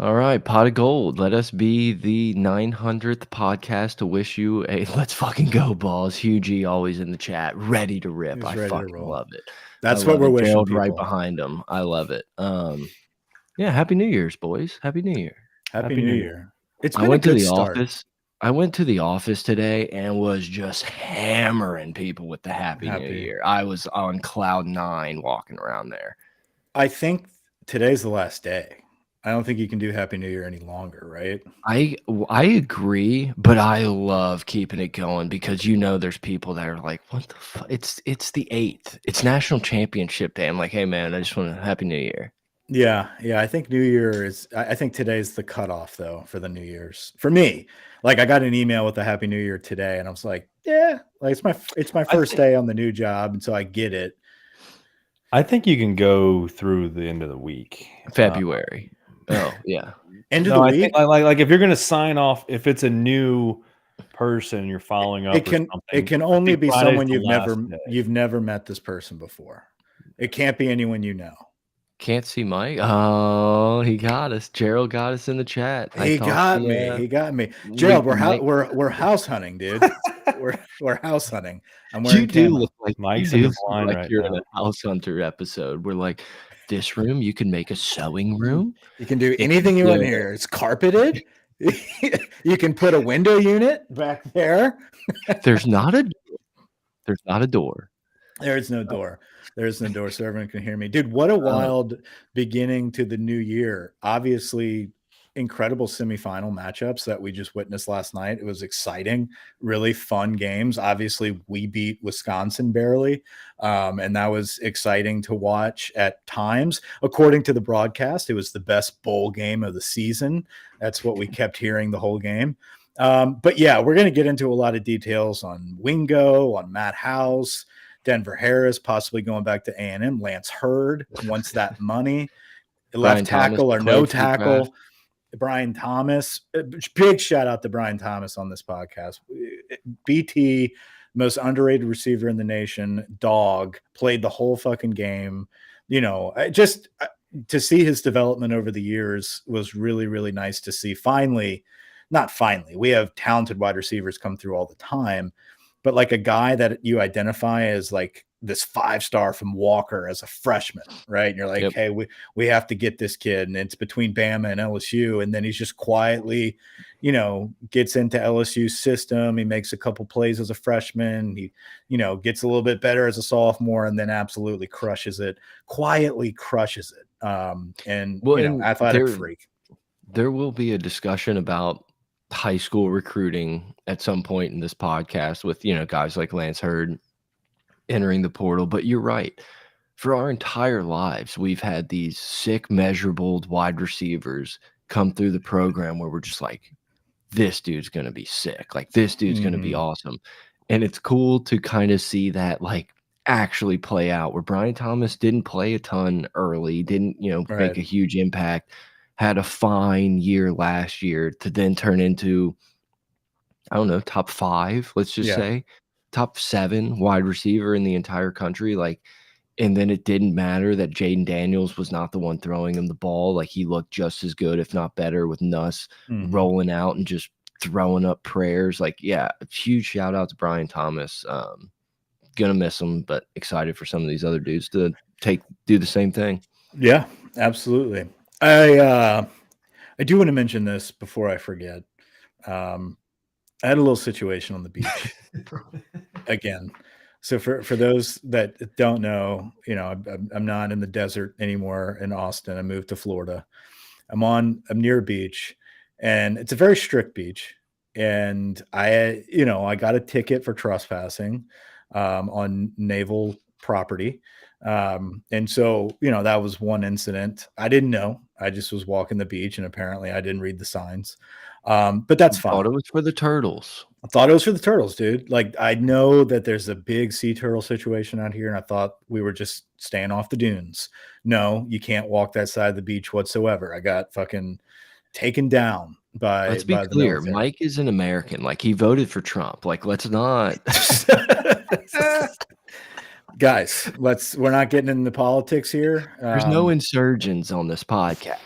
All right, pot of gold. Let us be the 900th podcast to wish you a let's fucking go balls. Hugh G always in the chat, ready to rip. He's I ready to fucking roll. love it. That's I what love we're it. wishing Gerald right people. behind him. I love it. Yeah, happy New Year's, boys. Happy New Year. Happy New Year. It's I been a went to good the start. office. I went to the office today and was just hammering people with the Happy New Year. I was on cloud 9 walking around there. I think today's the last day. I don't think you can do Happy New Year any longer, right? I agree, but I love keeping it going because there's people that are like, "What the fuck? It's the 8th. It's National Championship Day." I'm like, "Hey man, I just want a Happy New Year." Yeah. I think New Year is. I think today's the cutoff though for the New Year's for me. Like I got an email with a Happy New Year today, and I was like, yeah, like it's my first day on the new job, and so I get it. I think you can go through the end of the week. February. Oh yeah. End of the I week. think like if you're going to sign off, if it's a new person you're following up, it can only be someone day. you've never met this person before. It can't be anyone you know. Can't see Mike. Oh, he got us. Gerald got us in the chat. He got me. Gerald, we're house hunting, dude. we're house hunting. I'm wearing. You do look like Mike's in the blind like right you're now. in a House Hunter episode. We're like, this room you can make a sewing room. You can do anything you want here. It's carpeted. You can put a window unit back there. There's not a door. There's no door. There's no door so everyone can hear me. Dude, what a wild beginning to the new year. Obviously, incredible semifinal matchups that we just witnessed last night. It was exciting, really fun games. Obviously, we beat Wisconsin barely, and that was exciting to watch at times. According to the broadcast, it was the best bowl game of the season. That's what we kept hearing the whole game. But yeah, we're going to get into a lot of details on Wingo, on Matt House, Denver Harris possibly going back to A&M. Lance Hurd wants that money. Left tackle or no tackle. Brian Thomas. Big shout out to Brian Thomas on this podcast. BT, most underrated receiver in the nation. Dog played the whole fucking game. Just to see his development over the years was really, really nice to see. Not finally. We have talented wide receivers come through all the time. But like a guy that you identify as like this 5-star from Walker as a freshman, right? And you're like, hey, we have to get this kid. And it's between Bama and LSU. And then he's just quietly, gets into LSU's system. He makes a couple plays as a freshman. He, gets a little bit better as a sophomore and then absolutely crushes it, quietly crushes it. Athletic freak. There will be a discussion about high school recruiting at some point in this podcast with guys like Lance Hurd entering the portal, but you're right. For our entire lives, we've had these sick, measurable wide receivers come through the program where we're just like, this dude's gonna be sick, like this dude's gonna be awesome. And it's cool to kind of see that like actually play out, where Brian Thomas didn't play a ton early, didn't make a huge impact, had a fine year last year to then turn into, I don't know, top 5, let's just say, top 7 wide receiver in the entire country. Like, and then it didn't matter that Jaden Daniels was not the one throwing him the ball. Like, he looked just as good, if not better, with Nuss rolling out and just throwing up prayers. Like, yeah, huge shout out to Brian Thomas. Gonna miss him, but excited for some of these other dudes to do the same thing. Yeah, absolutely. I do want to mention this before I forget. I had a little situation on the beach again. So for those that don't know, I'm not in the desert anymore in Austin. I moved to Florida. I'm near a beach, and it's a very strict beach. And I got a ticket for trespassing on naval property. And so, that was one incident. I didn't know. I just was walking the beach, and apparently I didn't read the signs. But that's fine. I thought it was for the turtles. I thought it was for the turtles, dude. Like, I know that there's a big sea turtle situation out here, and I thought we were just staying off the dunes. No, you can't walk that side of the beach whatsoever. I got fucking taken down by. Let's be clear. Mike is an American. Like, he voted for Trump. Like, let's not. Guys, we're not getting into politics here. There's no insurgents on this podcast.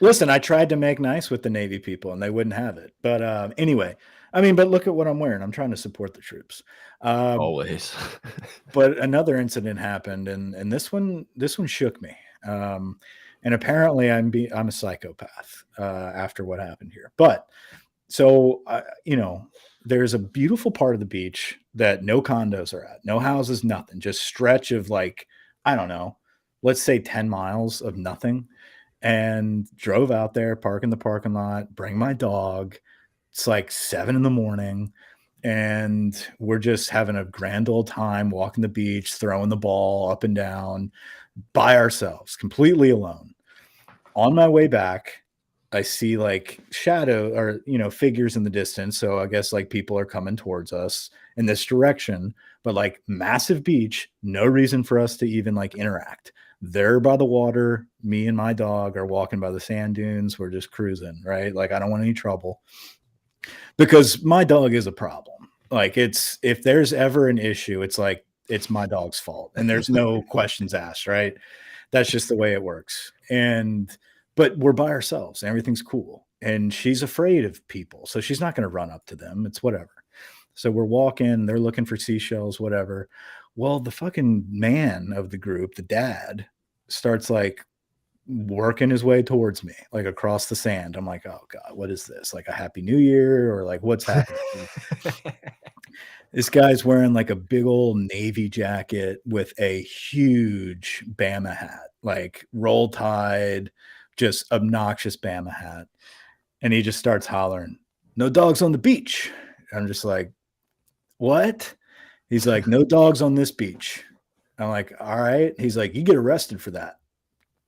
Listen, I tried to make nice with the Navy people and they wouldn't have it. But anyway, I mean, but look at what I'm wearing. I'm trying to support the troops. Always. But another incident happened, and this one shook me. And apparently, I'm a psychopath after what happened here. But so there's a beautiful part of the beach that no condos are at, no houses, nothing, just stretch of like, I don't know, let's say 10 miles of nothing. And drove out there, park in the parking lot, bring my dog. It's like 7 a.m. and we're just having a grand old time walking the beach, throwing the ball up and down by ourselves, completely alone. On my way back, I see like shadow or, figures in the distance. So I guess like people are coming towards us in this direction, but like massive beach, no reason for us to even like interact. They're by the water. Me and my dog are walking by the sand dunes. We're just cruising, right? Like, I don't want any trouble because my dog is a problem. Like, if there's ever an issue, it's like, it's my dog's fault and there's no questions asked, right? That's just the way it works. But we're by ourselves. Everything's cool. And she's afraid of people. So she's not going to run up to them. It's whatever. So we're walking, they're looking for seashells, whatever. Well, the fucking man of the group, the dad, starts like working his way towards me, like across the sand. I'm like, oh God, what is this? Like a Happy New Year or like what's happening? This guy's wearing like a big old Navy jacket with a huge Bama hat, like roll tide, just obnoxious Bama hat. And he just starts hollering, "No dogs on the beach." I'm just like, what? He's like, "No dogs on this beach." I'm like, all right. He's like, "You get arrested for that."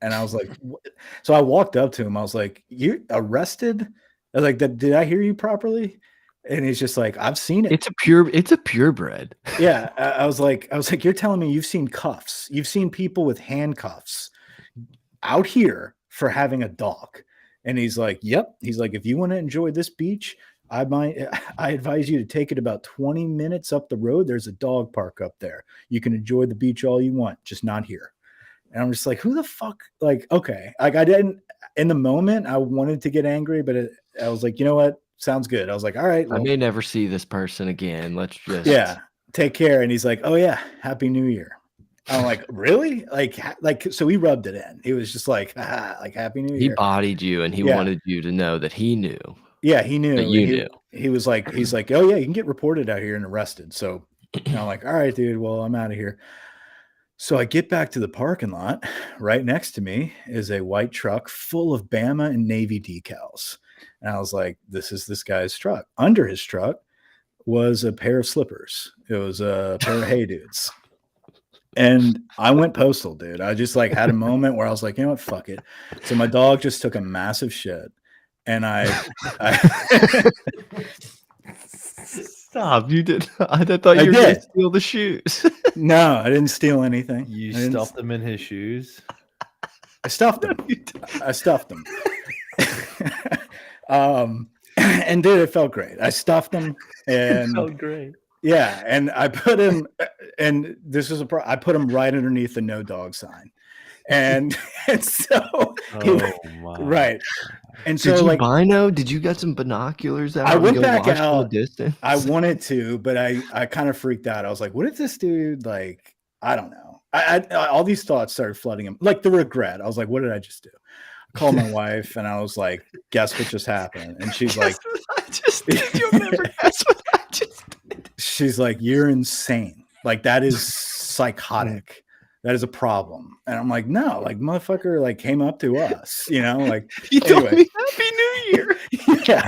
And I was like, what? So I walked up to him. I was like, "You're arrested?" I was like, "Did I hear you properly?" And he's just like, "I've seen it." It's a purebred. Yeah. I was like, "You're telling me you've seen cuffs. You've seen people with handcuffs out here for having a dog." And he's like, "Yep." He's like, "If you want to enjoy this beach, I advise you to take it about 20 minutes up the road. There's a dog park up there. You can enjoy the beach all you want, just not here." And I'm just like, who the fuck? Like, okay. Like, I didn't, in the moment, I wanted to get angry, but I was like, you know what? Sounds good. I was like, all right. I may never see this person again. Let's just. Yeah. Take care. And he's like, "Oh yeah, Happy New Year." I'm like, really? Like, so he rubbed it in. He was just like, like Happy New Year. He bodied you and he wanted you to know that he knew. Yeah, he knew. That you knew. He was like, he's like, "Oh yeah, you can get reported out here and arrested." So I'm like, all right, dude, well, I'm out of here. So I get back to the parking lot. Right next to me is a white truck full of Bama and Navy decals. And I was like, this is this guy's truck. Under his truck was a pair of slippers. It was a pair of Hey Dudes. And I went postal, dude. I just like had a moment where I was like, you know what, fuck it. So my dog just took a massive shit. And I Stop! You did. I thought you were going to steal the shoes. No, I didn't steal anything. You stuffed them in his shoes. I stuffed them. I stuffed them. And dude, it felt great. I stuffed them, and it felt great. Yeah, and I put him, and this is I put him right underneath the no dog sign, and so right. And so, did you bino? Did you get some binoculars out? I went back out. From a distance? I wanted to, but I kind of freaked out. I was like, what if this dude, like, I don't know. I all these thoughts started flooding him, like the regret. I was like, what did I just do? I called my wife and I was like, guess what just happened? And she's like, you'll never guess what I just did. She's like, you're insane. Like, that is psychotic. That is a problem. And I'm like, no, like, motherfucker, like, came up to us, like, you told me Happy New Year. Yeah.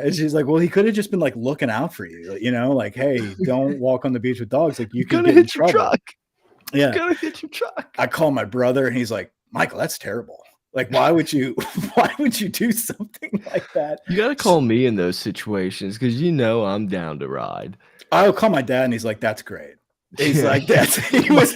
And she's like, well, he could have just been like looking out for you, like, hey, don't walk on the beach with dogs. Like, you could get in trouble. Truck. Yeah. You're gonna hit your truck. I call my brother and he's like, Michael, that's terrible. Like, why would you do something like that? You got to call me in those situations because I'm down to ride. I'll call my dad and he's like, that's great. He's like, he was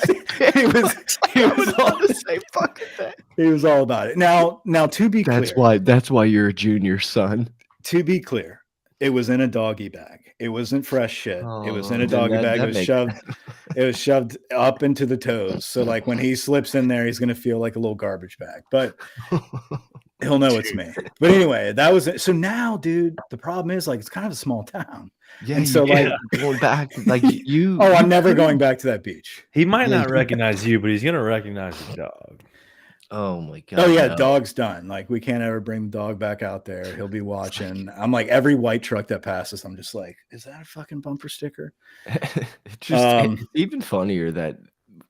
all the same fucking thing. He was all about it. Now to be clear. That's why you're a junior son. To be clear, it was in a doggy bag. It wasn't fresh shit. It was in a doggy bag. It was shoved up into the toes. So like when he slips in there, he's gonna feel like a little garbage bag. But He'll know it's me. But anyway, that was it. So now, dude, the problem is like it's kind of a small town. Yeah, And so like going back, like you. oh, I'm never going back to that beach. He might Yeah. not recognize you, but he's gonna recognize the dog. Oh my god. Oh yeah, no. dog's done. Like we can't ever bring the dog back out there. He'll be watching. I'm like every white truck that passes, I'm just like, is that a fucking bumper sticker? It's even funnier that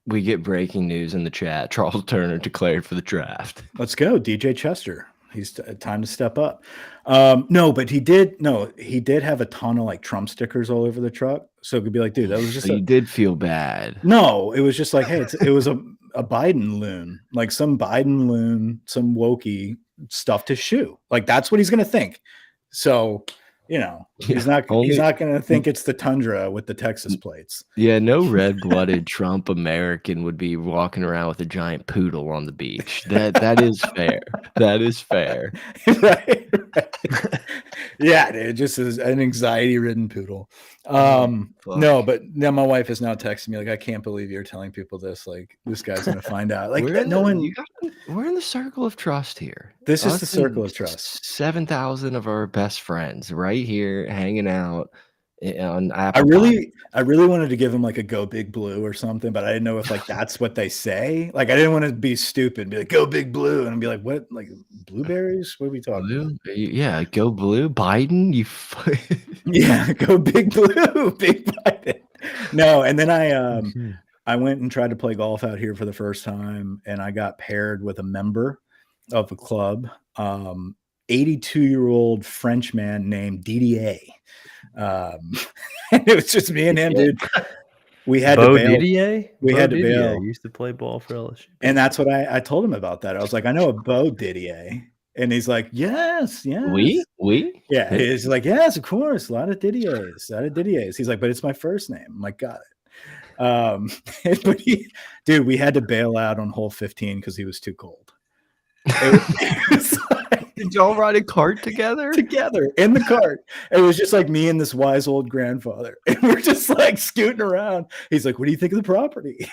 we get breaking news in the chat. Charles Turner declared for the draft. Let's go, DJ Chester. He's time to step up. No, but he did have a ton of like Trump stickers all over the truck. So it could be like, dude, that was just So you did feel bad. no, it was just like, hey, it was a Biden loon, like some Biden loon, some wokey stuffed his shoe. Like that's what he's gonna think. So, you know, he's not gonna think it's the Tundra with the Texas plates. Yeah, no red-blooded Trump American would be walking around with a giant poodle on the beach. That is fair. That is fair. right. Yeah, dude, just as an anxiety-ridden poodle. No, but now my wife is now texting me like, I can't believe you're telling people this. Like, this guy's gonna find out. Like, we're in the circle of trust here. This is Us the circle and of trust. 7,000 of our best friends right here hanging out on I Apple. really wanted to give him like a go big blue or something, but I didn't know if like that's what they say. Like I didn't want to be stupid and be like, go big blue, and I'd be like, what, like blueberries? What are we talking about? Blue? Yeah, go blue. Biden, you. Yeah, go big blue, big Biden. No, and then I went and tried to play golf out here for the first time, and I got paired with a member of a club, 82-year-old French man named Didier. And it was just me and him, dude. We had Bo to bail. Didier? We Bo had to Didier bail. used to play ball for LSU. And that's what I told him about that. I was like, I know a Bo Didier. And he's like, yes. We? Yeah. He's like, yes, of course. A lot of Didiers. He's like, but it's my first name. I'm like, got it. But dude, we had to bail out on hole 15 because he was too cold. It was like, did y'all ride a cart together? Together in the cart. It was just like me and this wise old grandfather. And we're just like scooting around. He's like, what do you think of the property?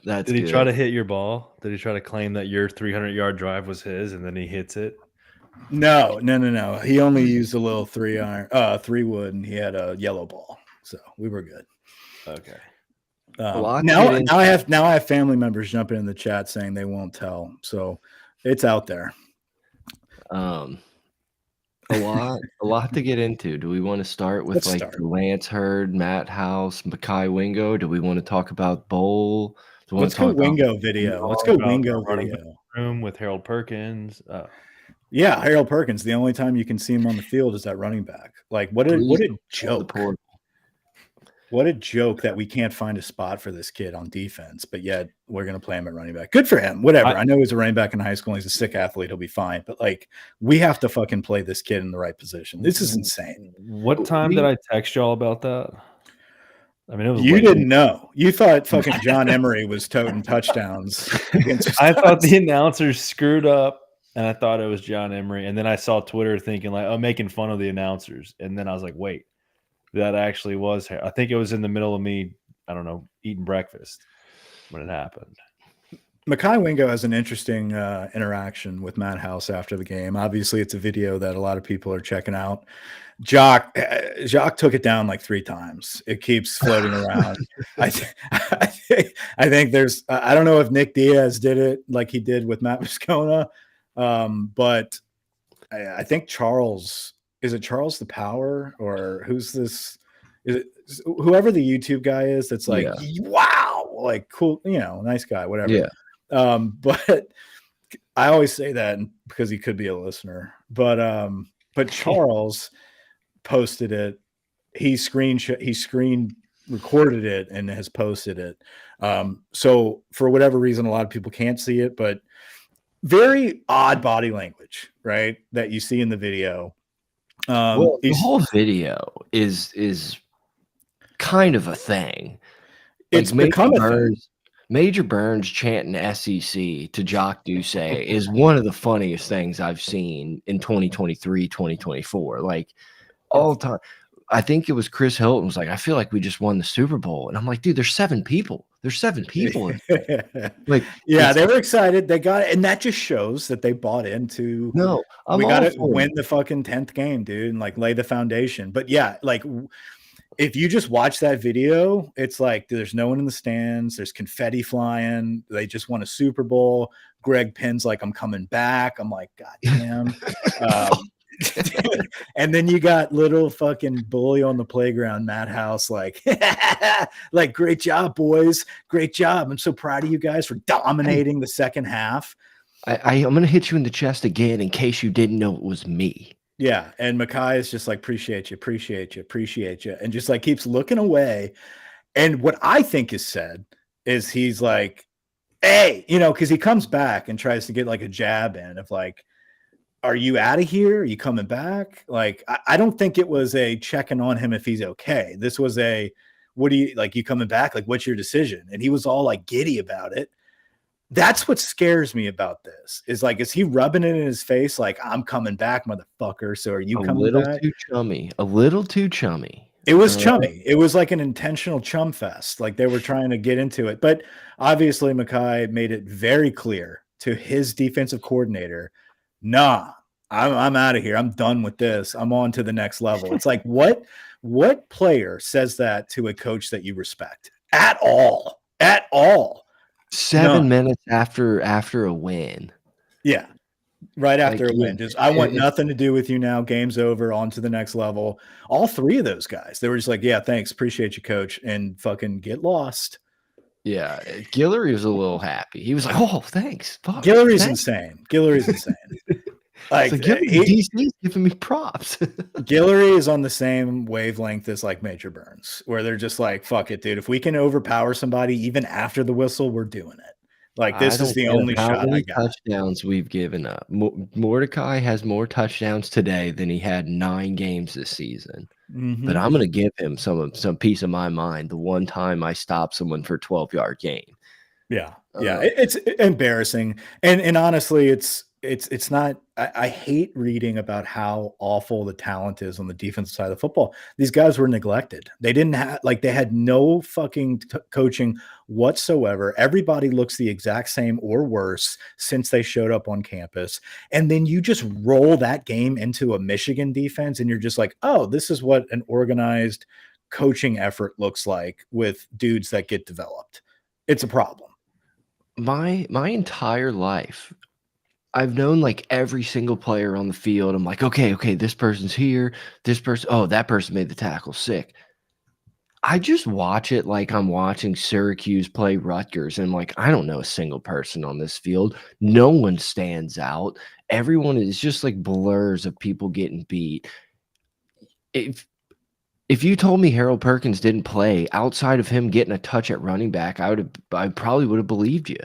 That's Did he good. try to hit your ball? Did he try to claim that your 300-yard drive was his and then he hits it? No. He only used a little 3-wood, and he had a yellow ball. So we were good. Okay. Now I have family members jumping in the chat saying they won't tell. So it's out there. A lot to get into. Do we want to start with Lance Hurd, Matt House, Mekhi Wingo? Do we want to talk about Bowl? Let's go Wingo video. Let's go Wingo video. Room with Harold Perkins. Yeah, Harold Perkins. The only time you can see him on the field is that running back. Like what a joke. What a joke that we can't find a spot for this kid on defense, but yet we're going to play him at running back. Good for him. Whatever. I know he's a running back in high school and he's a sick athlete. He'll be fine. But like, we have to fucking play this kid in the right position. This is insane. What time did I text y'all about that? I mean, it was you didn't know. You thought fucking John Emery was toting touchdowns. I thought the announcers screwed up, and I thought it was John Emery. And then I saw Twitter thinking like, oh, making fun of the announcers. And then I was like, wait. That actually was. I think it was in the middle of me, I don't know, eating breakfast when it happened. Mekhi Wingo has an interesting interaction with Matt House after the game. Obviously, it's a video that a lot of people are checking out. Jacques took it down like 3 times. It keeps floating around. I think there's. I don't know if Nick Diaz did it like he did with Matt Moscona, but I think Charles. Is it Charles the Power or who's this? Is it whoever the YouTube guy is? That's like, wow, like cool, nice guy, whatever. Yeah. But I always say that because he could be a listener. But Charles posted it. He screen recorded it and has posted it. So for whatever reason, a lot of people can't see it, but very odd body language, right? That you see in the video. Well, the whole video is kind of a thing. It's become a thing. Major Burns chanting SEC to Jacques Doucet is one of the funniest things I've seen in 2023, 2024. Like all time. I think it was Chris Hilton was like, I feel like we just won the Super Bowl. And I'm like, dude, there's 7 people. There's 7 people. Like, yeah, they were excited. They got it. And that just shows that they bought into, no, we got to win the fucking 10th game, dude, and like lay the foundation. But yeah, like if you just watch that video, it's like there's no one in the stands. There's confetti flying. They just won a Super Bowl. Greg Pinn's like, I'm coming back. I'm like, God damn. And then you got little fucking bully on the playground, Matt House, like, like, great job, boys. Great job. I'm so proud of you guys for dominating the second half. I'm going to hit you in the chest again in case you didn't know it was me. Yeah. And Mekhi is just like, appreciate you, appreciate you, appreciate you. And just like keeps looking away. And what I think is said is he's like, hey, you know, because he comes back and tries to get like a jab in of like, are you out of here? Are you coming back? Like, I don't think it was a checking on him if he's okay. This was a, what do you like? You coming back? Like, what's your decision? And he was all like giddy about it. That's what scares me about this is like, is he rubbing it in his face? Like, I'm coming back, motherfucker. So are you coming back? A little too chummy. A little too chummy. It was chummy. It was like an intentional chum fest. Like they were trying to get into it. But obviously Mekhi made it very clear to his defensive coordinator, nah, I'm out of here. I'm done with this. I'm on to the next level. It's like, what player says that to a coach that you respect at all? At all. 7 minutes after a win. Yeah. Right after a win. Just, I want nothing to do with you now. Game's over. On to the next level. All 3 of those guys, they were just like, yeah, thanks. Appreciate you, coach. And fucking get lost. Yeah. Guillory was a little happy. He was like, oh, thanks. Fuck, Guillory's insane. Guillory's insane. Like, DC's giving me props. Guillory is on the same wavelength as like Major Burns, where they're just like, fuck it, dude. If we can overpower somebody even after the whistle, we're doing it. Like, this is the only shot I got. Touchdowns we've given up. Mordecai has more touchdowns today than he had 9 games this season. But I'm going to give him some piece of my mind the one time I stopped someone for a 12-yard gain. Yeah. Yeah. It's embarrassing. And honestly, it's not, I hate reading about how awful the talent is on the defensive side of the football. These guys were neglected. They didn't have, like, they had no fucking coaching whatsoever. Everybody looks the exact same or worse since they showed up on campus. And then you just roll that game into a Michigan defense and you're just like, oh, this is what an organized coaching effort looks like with dudes that get developed. It's a problem. My entire life, I've known like every single player on the field. I'm like, okay, this person's here. This person, oh, that person made the tackle. Sick. I just watch it like I'm watching Syracuse play Rutgers. And like, I don't know a single person on this field. No one stands out. Everyone is just like blurs of people getting beat. If you told me Harold Perkins didn't play outside of him getting a touch at running back, I probably would have believed you.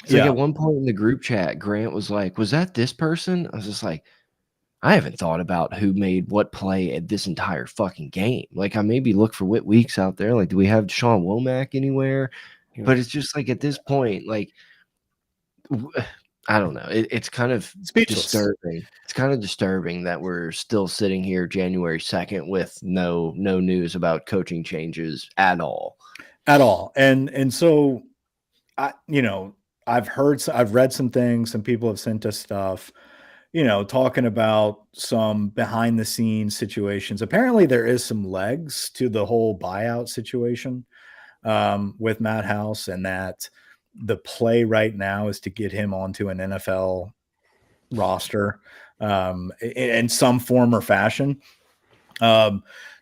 It's like at one point in the group chat, Grant was like, was that this person? I was just like, I haven't thought about who made what play at this entire fucking game. Like, I maybe look for Whit Weeks out there. Like, do we have Sean Womack anywhere? Yeah. But it's just like at this point, like, I don't know. It's kind of disturbing. It's kind of disturbing that we're still sitting here January 2nd with no news about coaching changes at all. At all. And so, I've read some things, some people have sent us stuff, talking about some behind the scenes situations. Apparently there is some legs to the whole buyout situation with Matt House, and that the play right now is to get him onto an NFL roster in some form or fashion.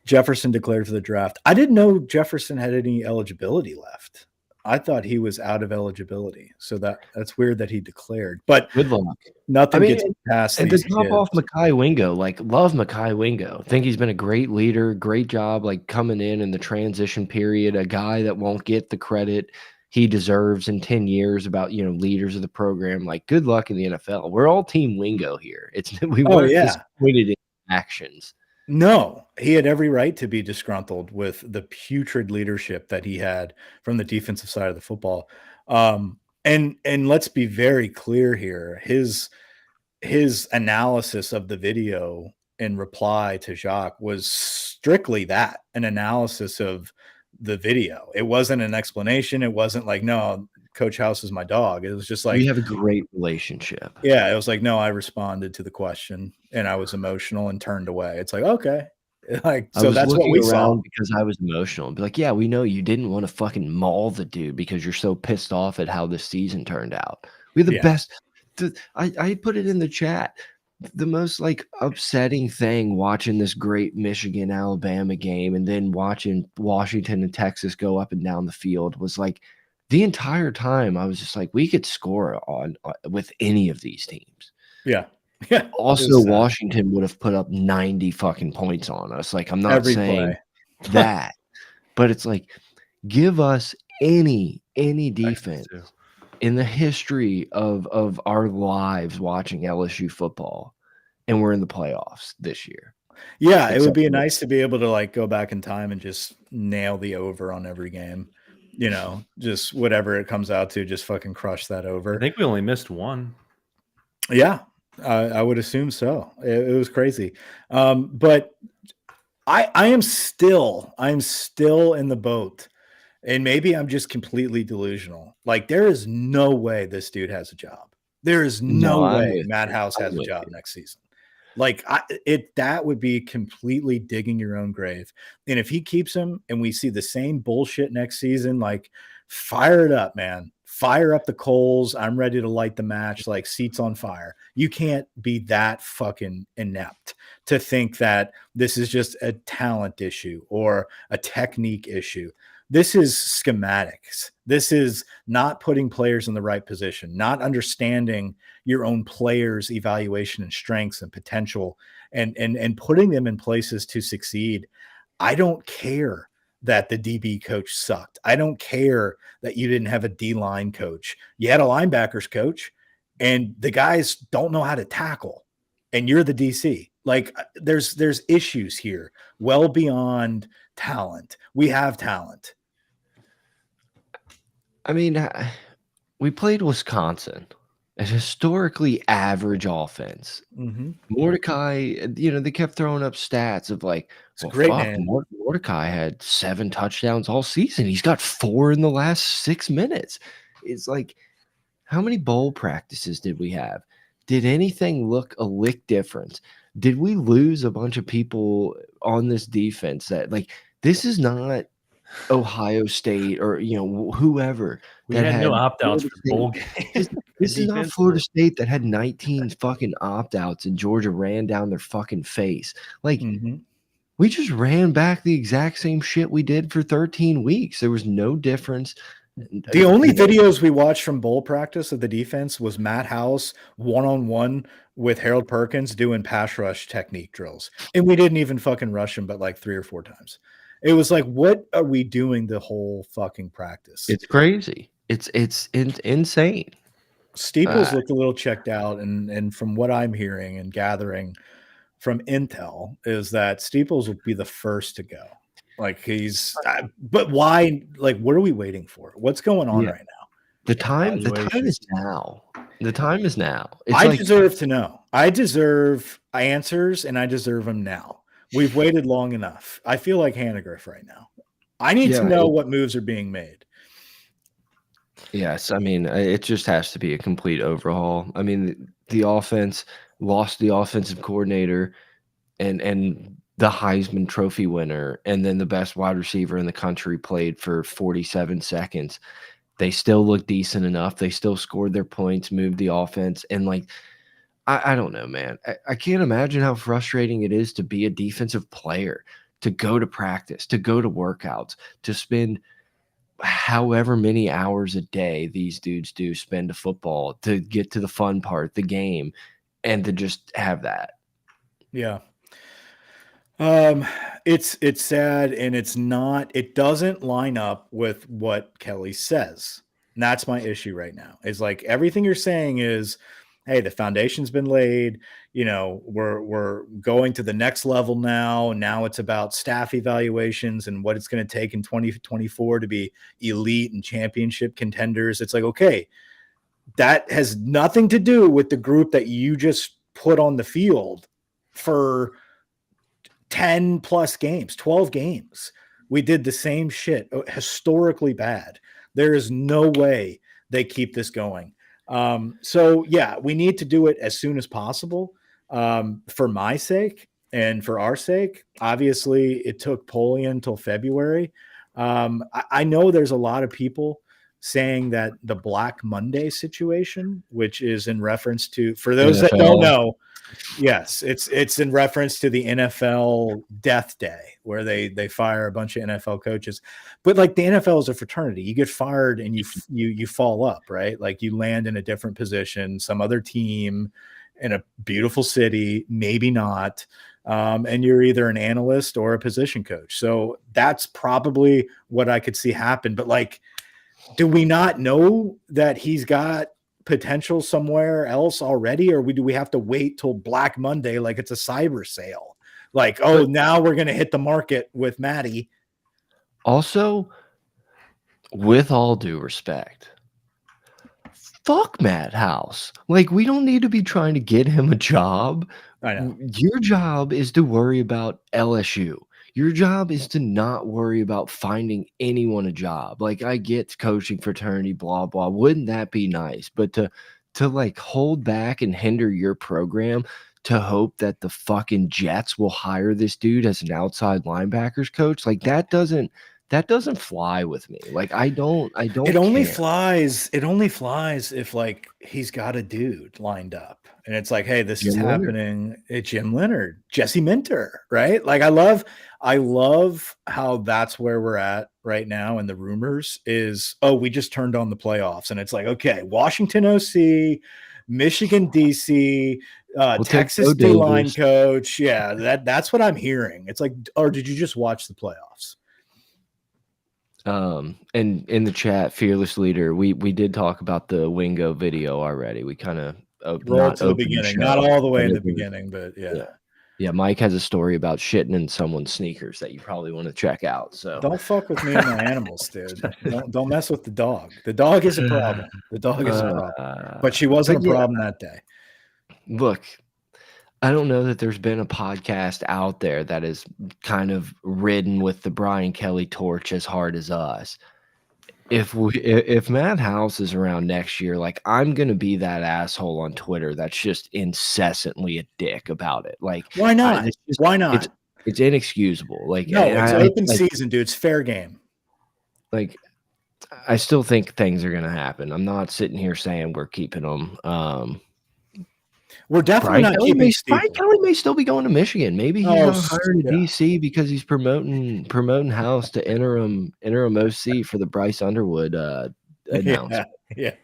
Jefferson declared for the draft. I didn't know Jefferson had any eligibility left. I thought he was out of eligibility. So that's weird that he declared. But good luck. Nothing gets past and these to top kids. off Mekhi Wingo, like, love Mekhi Wingo. Think he's been a great leader, great job, like, coming in the transition period, a guy that won't get the credit he deserves in 10 years about, leaders of the program. Like, good luck in the NFL. We're all team Wingo here. We weren't disappointed in actions. No, he had every right to be disgruntled with the putrid leadership that he had from the defensive side of the football. And let's be very clear here. His analysis of the video in reply to Jacques was strictly that, an analysis of the video. It wasn't an explanation. It wasn't like, no, Coach House is my dog. It was just like, we have a great relationship. yeah, it was like, no, I responded to the question and I was emotional and turned away. It's like, okay. Like, I so was that's what looking we saw. around because I was emotional and be like, yeah, we know you didn't want to fucking maul the dude because you're so pissed off at how this season turned out. We're the Yeah. best. I put it in the chat. The most like upsetting thing watching this great Michigan Alabama game and then watching Washington and Texas go up and down the field was like the entire time I was just like, we could score on with any of these teams. Yeah. Yeah. Also, Washington would have put up 90 fucking points on us. Like, I'm not Every saying play. that, but it's like, give us any defense in the history of our lives watching LSU football, and we're in the playoffs this year. Yeah, it would be nice to be able to like go back in time and just nail the over on every game. You know, just whatever it comes out to, just fucking crush that over. I think we only missed one. Yeah, I would assume so. It was crazy. But I'm still in the boat, and maybe I'm just completely delusional. Like, there is no way this dude has a job. There is no way Matt House has a job next season. Like, that would be completely digging your own grave. And if he keeps him and we see the same bullshit next season, like, fire it up, man. Fire up the coals. I'm ready to light the match, like seats on fire. You can't be that fucking inept to think that this is just a talent issue or a technique issue. This is schematics. This is not putting players in the right position, not understanding your own players' evaluation and strengths and potential and putting them in places to succeed. I don't care that the DB coach sucked. I don't care that you didn't have a D-line coach. You had a linebackers coach, and the guys don't know how to tackle, and you're the DC. Like, there's issues here well beyond talent. We have talent. I mean, we played Wisconsin, a historically average offense. Mordecai, they kept throwing up stats of like, well, great man. Mordecai had 7 touchdowns all season. He's got 4 in the last 6 minutes. It's like, how many bowl practices did we have? Did anything look a lick different? Did we lose a bunch of people on this defense that, like, this is not Ohio State or whoever we had no opt-outs for bowl games. This is not Florida State that had 19 fucking opt-outs and Georgia ran down their fucking face. Like, we just ran back the exact same shit we did for 13 weeks. There was no difference. The only videos we watched from bowl practice of the defense was Matt House one-on-one with Harold Perkins doing pass rush technique drills. And we didn't even fucking rush him but like 3 or 4 times. It was like, what are we doing the whole fucking practice? It's crazy. It's insane. Steeples looked a little checked out, and from what I'm hearing and gathering from intel is that Steeples will be the first to go. Like, he's but why? Like, what are we waiting for? What's going on right now? The time is now. The time is now. I deserve to know. I deserve answers, and I deserve them now. We've waited long enough. I feel like Hannegriff right now. I need to know what moves are being made. Yes, I mean, it just has to be a complete overhaul. I mean, the offense lost the offensive coordinator and the Heisman Trophy winner, and then the best wide receiver in the country played for 47 seconds. They still look decent enough. They still scored their points, moved the offense, and like, I don't know, man. I can't imagine how frustrating it is to be a defensive player, to go to practice, to go to workouts, to spend however many hours a day these dudes do spend to football, to get to the fun part, the game, and to just have that. Yeah. It's sad, and it doesn't line up with what Kelly says. And that's my issue right now. Is like, everything you're saying is, hey, the foundation's been laid. We're going to the next level now. Now it's about staff evaluations and what it's going to take in 2024 to be elite and championship contenders. It's like, okay, that has nothing to do with the group that you just put on the field for 10 plus games, 12 games. We did the same shit, historically bad. There is no way they keep this going. So yeah, we need to do it as soon as possible, for my sake and for our sake. Obviously, it took Polian until February. I know there's a lot of people saying that the Black Monday situation, which is in reference to, for those that don't know, yes, it's in reference to the NFL death day where they fire a bunch of NFL coaches. But like the NFL is a fraternity. You get fired and you fall up, right? Like you land in a different position, some other team in a beautiful city, maybe not. And you're either an analyst or a position coach. So that's probably what I could see happen. But like, do we not know that he's got potential somewhere else already, or do we have to wait till Black Monday like it's a cyber sale? Like, oh, now we're going to hit the market with Maddie. Also, with all due respect, fuck Matt House. Like, we don't need to be trying to get him a job. I know. Your job is to worry about LSU. Your job is to not worry about finding anyone a job. Like, I get coaching fraternity, blah, blah. Wouldn't that be nice? But to like hold back and hinder your program to hope that the fucking Jets will hire this dude as an outside linebackers coach, like that doesn't fly with me. Like I don't It only care. flies if like he's got a dude lined up and it's like, hey, this is happening. It's Jim Leonard, Jesse Minter, right? Like I love how that's where we're at right now. And the rumors is, oh, we just turned on the playoffs. And it's like, okay, Washington OC, Michigan DC, Texas D-line coach. Yeah, that's what I'm hearing. It's like, or did you just watch the playoffs? And in the chat, Fearless Leader, we did talk about the Wingo video already. We kind of rolled to the beginning, not all the way in the beginning, but yeah. Mike has a story about shitting in someone's sneakers that you probably want to check out. So don't fuck with me and my animals, dude. Don't mess with the dog. The dog is a problem. The dog is a problem. But she wasn't a problem that day. Look, I don't know that there's been a podcast out there that is kind of ridden with the Brian Kelly torch as hard as us. If Matt House is around next year, like I'm gonna be that asshole on Twitter that's just incessantly a dick about it. Like, why not? Why not? It's inexcusable. Like, no, it's open season, dude. It's fair game. Like, I still think things are gonna happen. I'm not sitting here saying we're keeping them. We're definitely not keeping Steve. Brian Kelly may still be going to Michigan. Maybe he's not hired to DC because he's promoting House to interim OC for the Bryce Underwood announcement. Yeah.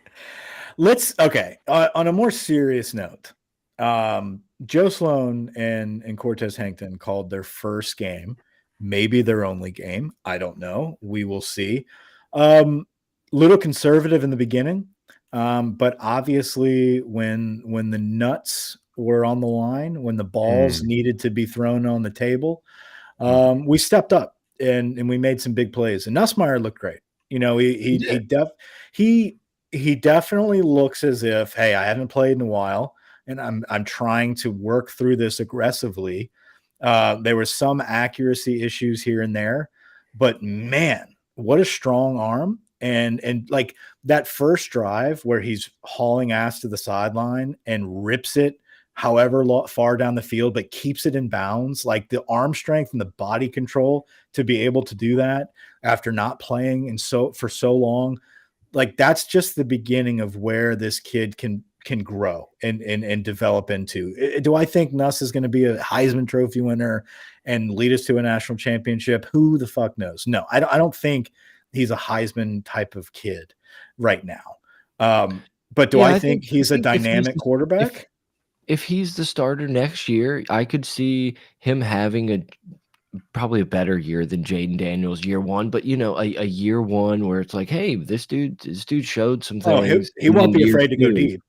On a more serious note, Joe Sloan and Cortez Hankton called their first game, maybe their only game. I don't know. We will see. Little conservative in the beginning. But obviously when the nuts were on the line, when the balls needed to be thrown on the table, we stepped up and we made some big plays. And Nussmeier looked great. You know, he definitely looks as if, hey, I haven't played in a while and I'm trying to work through this aggressively. There were some accuracy issues here and there, but man, what a strong arm. And like that first drive where he's hauling ass to the sideline and rips it however far down the field, but keeps it in bounds, like the arm strength and the body control to be able to do that after not playing for so long. Like that's just the beginning of where this kid can grow and develop into. Do I think Nuss is going to be a Heisman Trophy winner and lead us to a national championship? Who the fuck knows? No, I don't think he's a Heisman type of kid right now. But do I think he's a dynamic quarterback? If he's the starter next year, I could see him having probably a better year than Jaden Daniels year one, but you know, a year one where it's like, hey, this dude showed some things. He won't be afraid to go deep.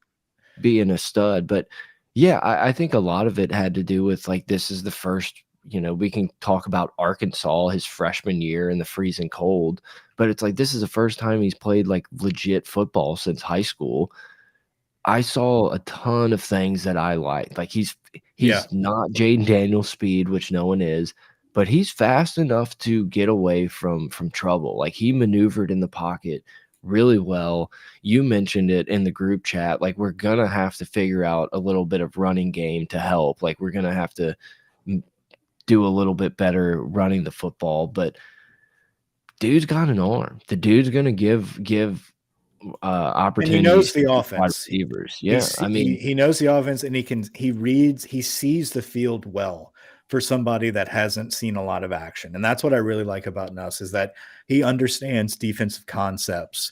Being a stud. But yeah, I think a lot of it had to do with like, this is the first, you know, we can talk about Arkansas his freshman year in the freezing cold, but it's like this is the first time he's played like legit football since high school. I saw a ton of things that I liked. Like he's Yeah. not Jaden Daniels speed, which no one is, but he's fast enough to get away from trouble. Like he maneuvered in the pocket really well. You mentioned it in the group chat. Like we're gonna have to figure out a little bit of running game to help. Like we're gonna have to do a little bit better running the football, but dude's got an arm. The dude's gonna give And opportunities he knows the to wide offense. receivers. Yeah, I mean, he knows the offense, and he sees the field well for somebody that hasn't seen a lot of action. And that's what I really like about Nuss, is that he understands defensive concepts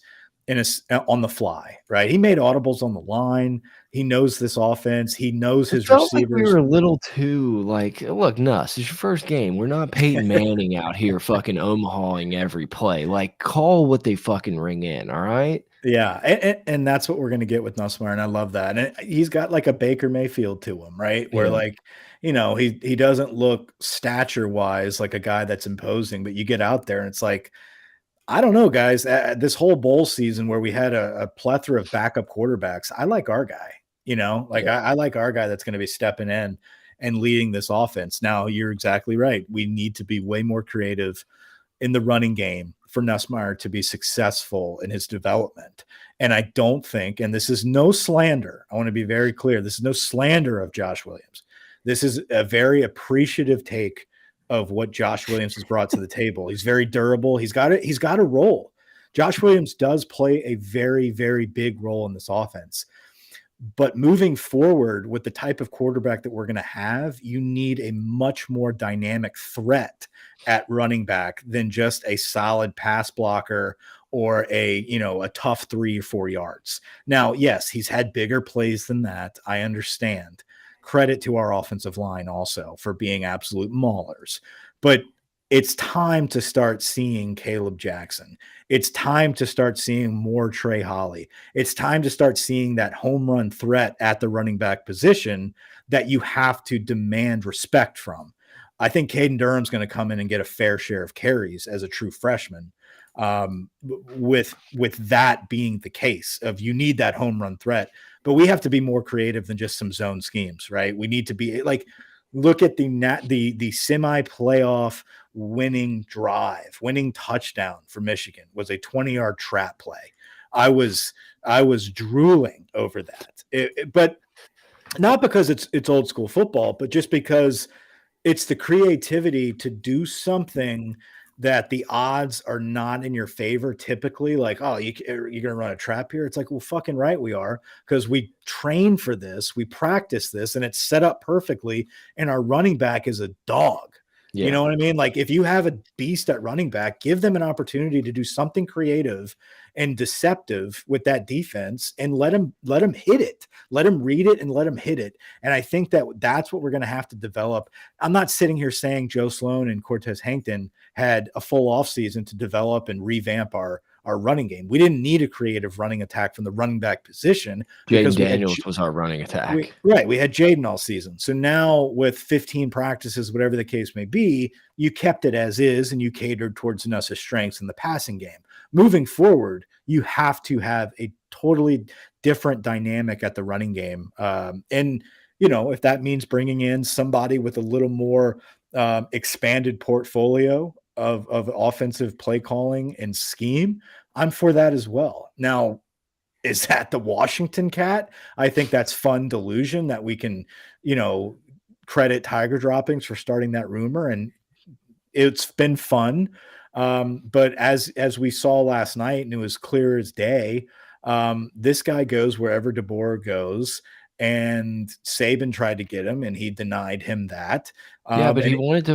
on the fly, right? He made audibles on the line. He knows this offense. He knows it his felt like we receivers. were a little too like, look, Nuss, it's your first game. We're not Peyton Manning out here fucking Omahawing every play. Like, call what they fucking ring in, all right? Yeah, and that's what we're going to get with Nussmeier, and I love that. And he's got like a Baker Mayfield to him, right? Where Yeah. like, you know, he doesn't look stature wise like a guy that's imposing, but you get out there and it's like, I don't know, guys. This whole bowl season where we had a plethora of backup quarterbacks, I like our guy. You know, like Yeah. I like our guy that's going to be stepping in and leading this offense. Now, you're exactly right. We need to be way more creative in the running game for Nussmeier to be successful in his development. And I don't think, and this is no slander, I want to be very clear, this is no slander of Josh Williams. This is a very appreciative take of what Josh Williams has brought to the table. He's very durable. He's got a role. Josh Williams does play a very, very big role in this offense. But moving forward with the type of quarterback that we're going to have, you need a much more dynamic threat at running back than just a solid pass blocker or a tough 3 or 4 yards. Now, yes, he's had bigger plays than that. I understand. Credit to our offensive line also for being absolute maulers. But it's time to start seeing Caleb Jackson. It's time to start seeing more Trey Holly. It's time to start seeing that home run threat at the running back position that you have to demand respect from. I think Caden Durham's going to come in and get a fair share of carries as a true freshman. With that being the case of you need that home run threat, but we have to be more creative than just some zone schemes, right? We need to be like, look at the semi playoff winning touchdown for Michigan was a 20-yard trap play. I was drooling over that, but not because it's old school football, but just because it's the creativity to do something that the odds are not in your favor typically. Like, oh, you're going to run a trap here. It's like, well, fucking right we are, because we train for this, we practice this, and it's set up perfectly, and our running back is a dog. Yeah. You know what I mean? Like, if you have a beast at running back, give them an opportunity to do something creative and deceptive with that defense, and let him hit it. Let him read it and let him hit it. And I think that's what we're going to have to develop. I'm not sitting here saying Joe Sloan and Cortez Hankton had a full offseason to develop and revamp our running game. We didn't need a creative running attack from the running back position. Jaden Daniels was our running attack. We had Jaden all season. So now with 15 practices, whatever the case may be, you kept it as is and you catered towards Nuss's strengths in the passing game. Moving forward, you have to have a totally different dynamic at the running game. And, if that means bringing in somebody with a little more expanded portfolio of offensive play calling and scheme, I'm for that as well. Now, is that the Washington cat? I think that's fun delusion that we can, credit Tiger Droppings for starting that rumor. And it's been fun. But as we saw last night, and it was clear as day, this guy goes wherever DeBoer goes. And Saban tried to get him, and he denied him that. Yeah, but he wanted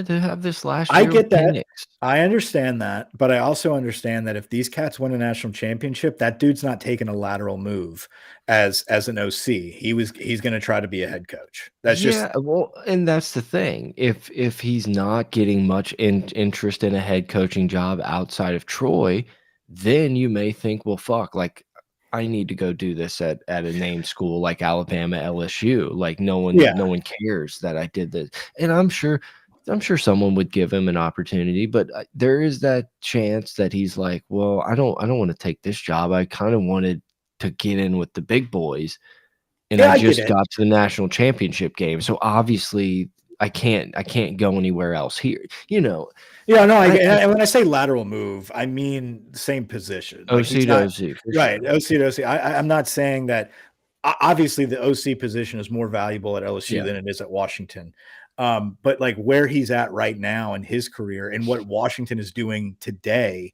to have this last year. I get that. Penix. I understand that, but I also understand that if these cats win a national championship, that dude's not taking a lateral move as an OC. He's going to try to be a head coach. That's and that's the thing. If he's not getting much interest in a head coaching job outside of Troy, then you may think, well, fuck, like, I need to go do this at a name school like Alabama, LSU. Like no one cares that I did this. And I'm sure someone would give him an opportunity, but there is that chance that he's like, well, I don't want to take this job. I kind of wanted to get in with the big boys. And Yeah, I I get just it. got to the national championship game. So obviously I can't go anywhere else here. You know, Yeah, no, I and when I say lateral move, I mean same position. Like OC he's to not OC for right, sure. OC to OC. I'm not saying that. Obviously, the OC position is more valuable at LSU Yeah. than it is at Washington. But like where he's at right now in his career and what Washington is doing today,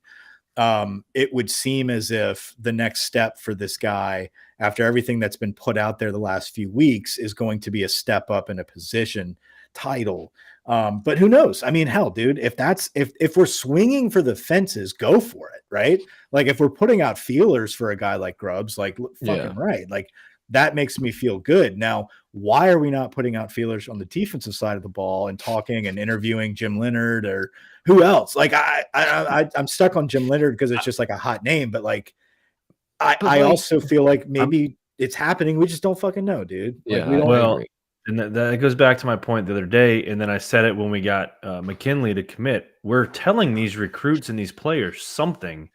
it would seem as if the next step for this guy, after everything that's been put out there the last few weeks, is going to be a step up in a position title. But who knows? I mean, hell, dude, if we're swinging for the fences, go for it, right? Like if we're putting out feelers for a guy like Grubbs, like fucking right, like that makes me feel good. Now, why are we not putting out feelers on the defensive side of the ball and talking and interviewing Jim Leonard or who else? Like I'm stuck on Jim Leonard because it's just like a hot name, but like I also feel like maybe it's happening. We just don't fucking know, dude. Like Yeah, we don't. Well, and that goes back to my point the other day, and then I said it when we got McKinley to commit. We're telling these recruits and these players something.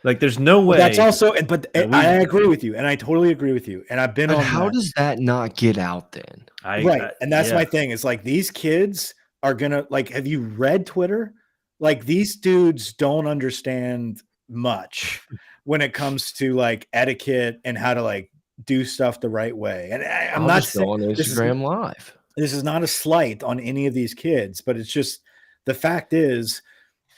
Like there's no way. That's also, I agree with you, and I totally agree with you. And I've been on. How does that not get out then? Right, and that's my thing. It's like these kids are gonna like. Have you read Twitter? Like these dudes don't understand much when it comes to like etiquette and how to like do stuff the right way. And I'm not saying on Instagram Live. This is not a slight on any of these kids, but it's just the fact is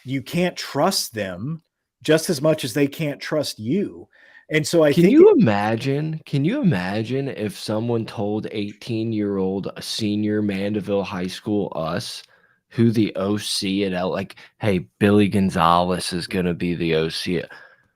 you can't trust them just as much as they can't trust you. And so Can you imagine if someone told 18-year-old senior Mandeville High School us who the OC at like, hey, Billy Gonzalez is going to be the OC.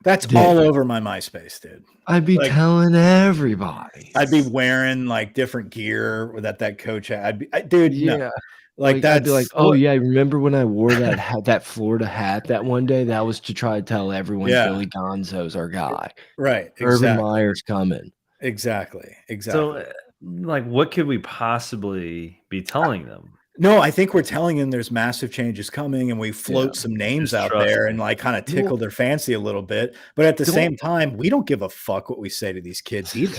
That's all over my MySpace, dude. I'd be telling everybody. I'd be wearing like different gear that coach had. Dude, yeah. No. Like I'd be like, oh yeah, remember when I wore that hat, that Florida hat that one day? That was to try to tell everyone Billy Gonzo's our guy. Right. Exactly. Urban Meyer's coming. Exactly. So, like, what could we possibly be telling them? No, I think we're telling them there's massive changes coming, and we float some names out there and like kind of tickle their fancy a little bit. But at the same time, we don't give a fuck what we say to these kids either.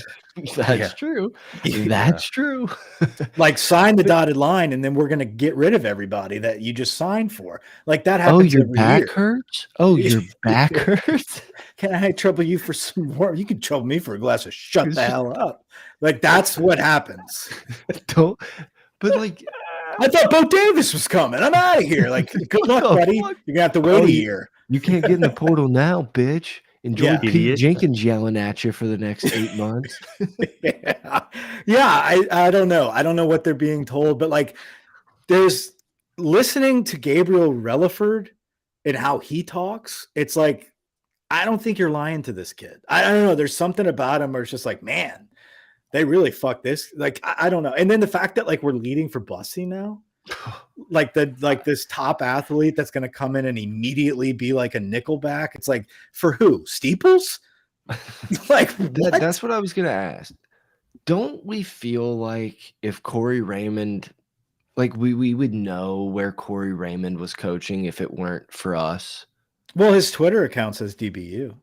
That's true. That's true. Like sign the dotted line, and then we're gonna get rid of everybody that you just signed for. Like that happens. Oh, your back hurts. Oh, your back hurts. Can I trouble you for some more? You can trouble me for a glass of shut the hell up. Like that's what happens. But like. I thought Bo Davis was coming. I'm out of here. Like, good luck, buddy. You're gonna have to wait a year. You can't get in the portal now, bitch. Enjoy Pete Jenkins yelling at you for the next 8 months. I don't know. I don't know what they're being told, but like, there's listening to Gabriel Relaford and how he talks. It's like, I don't think you're lying to this kid. I don't know. There's something about him where it's just like, man. They really fucked this. Like, I don't know. And then the fact that like we're leading for Bussy now, like this top athlete that's going to come in and immediately be like a nickelback. It's like, for who? Steeples? Like that's what I was going to ask. Don't we feel like if Corey Raymond, like we would know where Corey Raymond was coaching if it weren't for us? Well, his Twitter account says DBU.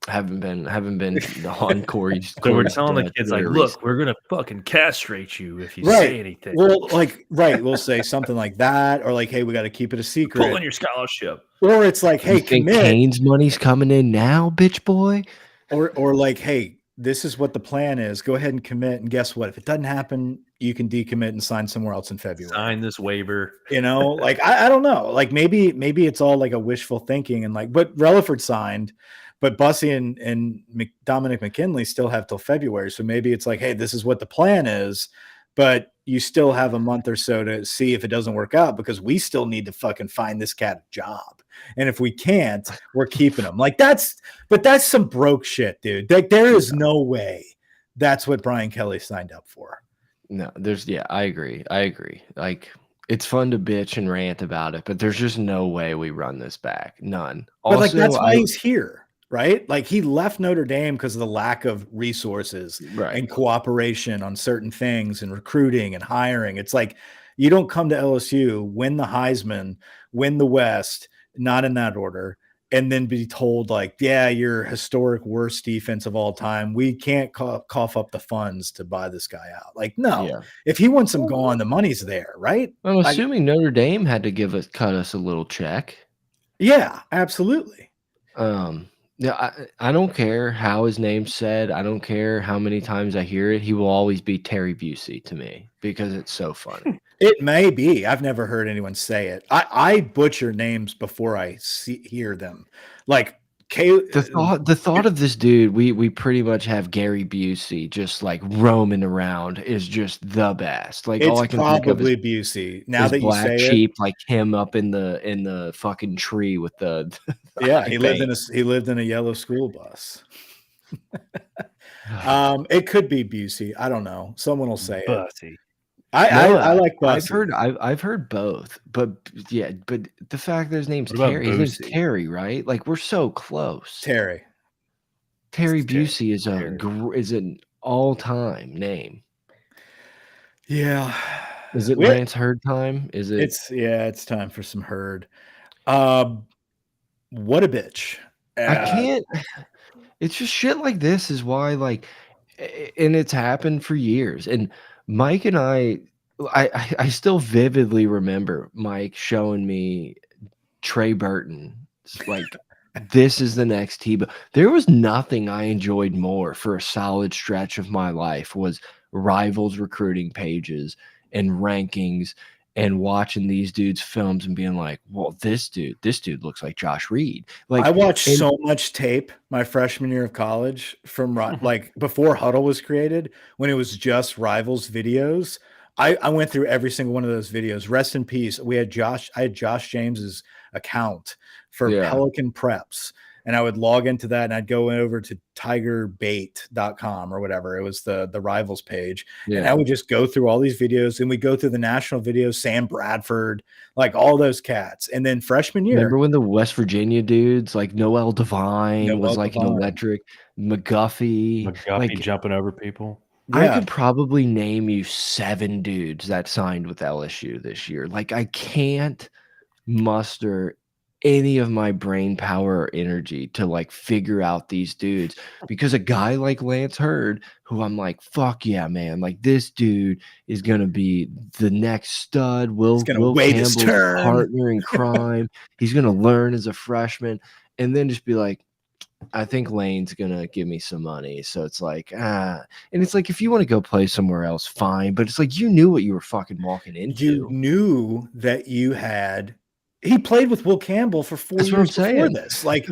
Haven't been on Corey's. So we're telling the kids like, look, we're gonna fucking castrate you if you say anything. Well, like, we'll say something like that, or like, hey, we got to keep it a secret. Pull in your scholarship. Or it's like, hey, commit. Kane's money's coming in now, bitch boy. Or like, hey, this is what the plan is. Go ahead and commit, and guess what? If it doesn't happen, you can decommit and sign somewhere else in February. Sign this waiver. You know, like I don't know. Like maybe it's all like a wishful thinking, and like, but Relaford signed. But Bussy and Dominic McKinley still have till February. So maybe it's like, hey, this is what the plan is, but you still have a month or so to see if it doesn't work out because we still need to fucking find this cat a job. And if we can't, we're keeping him. Like that's some broke shit, dude. Like there is no way that's what Brian Kelly signed up for. No, I agree. Like it's fun to bitch and rant about it, but there's just no way we run this back. None. But like that's why he's here. Right? Like he left Notre Dame because of the lack of resources and cooperation on certain things and recruiting and hiring. It's like you don't come to LSU, win the Heisman, win the West, not in that order, and then be told like, yeah, you're historic worst defense of all time. We can't cough up the funds to buy this guy out. Like, no, Yeah. if he wants him gone, the money's there, right? I'm Like, assuming Notre Dame had to cut us a little check. yeah, absolutely. Yeah, I don't care how his name's said. I don't care how many times I hear it. He will always be Terry Busey to me because it's so funny. It may be. I've never heard anyone say it. I butcher names before I hear them. Like The thought of this dude, we pretty much have Gary Busey just like roaming around is just the best. Like all I it's can think of probably is Busey. Now is that you Black say it, Sheep, like him up in the fucking tree with the yeah, high he lived in a yellow school bus. paint. It could be Busey. I don't know. Someone will say it. Bussy. I like I've Bussy. I've heard both, but yeah, but the fact that his name's What about Terry, his name's Boosie? Terry, right? Like we're so close. Terry. Terry It's Terry. Busey is an all-time name. Yeah. Is it Lance Hurd time? Is it? It's time for some Hurd. What a bitch. I can't. It's just shit like this is why, like, and it's happened for years. And Mike and I still vividly remember Mike showing me Trey Burton. Like, this is the next Tebow. There was nothing I enjoyed more for a solid stretch of my life was Rivals recruiting pages and rankings and watching these dudes' films and being like, well, this dude looks like Josh Reed. Like I watched so much tape my freshman year of college from like before Huddle was created, when it was just Rivals videos. I went through every single one of those videos. Rest in peace. I had Josh James's account for Pelican Preps. And I would log into that and I'd go over to tigerbait.com or whatever. It was the Rivals page. Yeah. And I would just go through all these videos and we go through the national videos, Sam Bradford, like all those cats. And then freshman year. Remember when the West Virginia dudes like Noel Devine was like an electric McGuffey like jumping over people? Yeah. I could probably name you 7 dudes that signed with LSU this year. Like I can't muster any of my brain power or energy to like figure out these dudes, because a guy like Lance Hurd, who I'm like, fuck yeah, man, like this dude is gonna be the next stud. Will Campbell's partner in crime. He's gonna learn as a freshman, and then just be like, I think Lane's gonna give me some money. So it's like, and it's like, if you want to go play somewhere else, fine. But it's like, you knew what you were fucking walking into. You knew that you had. He played with Will Campbell for 4 years before this. Like,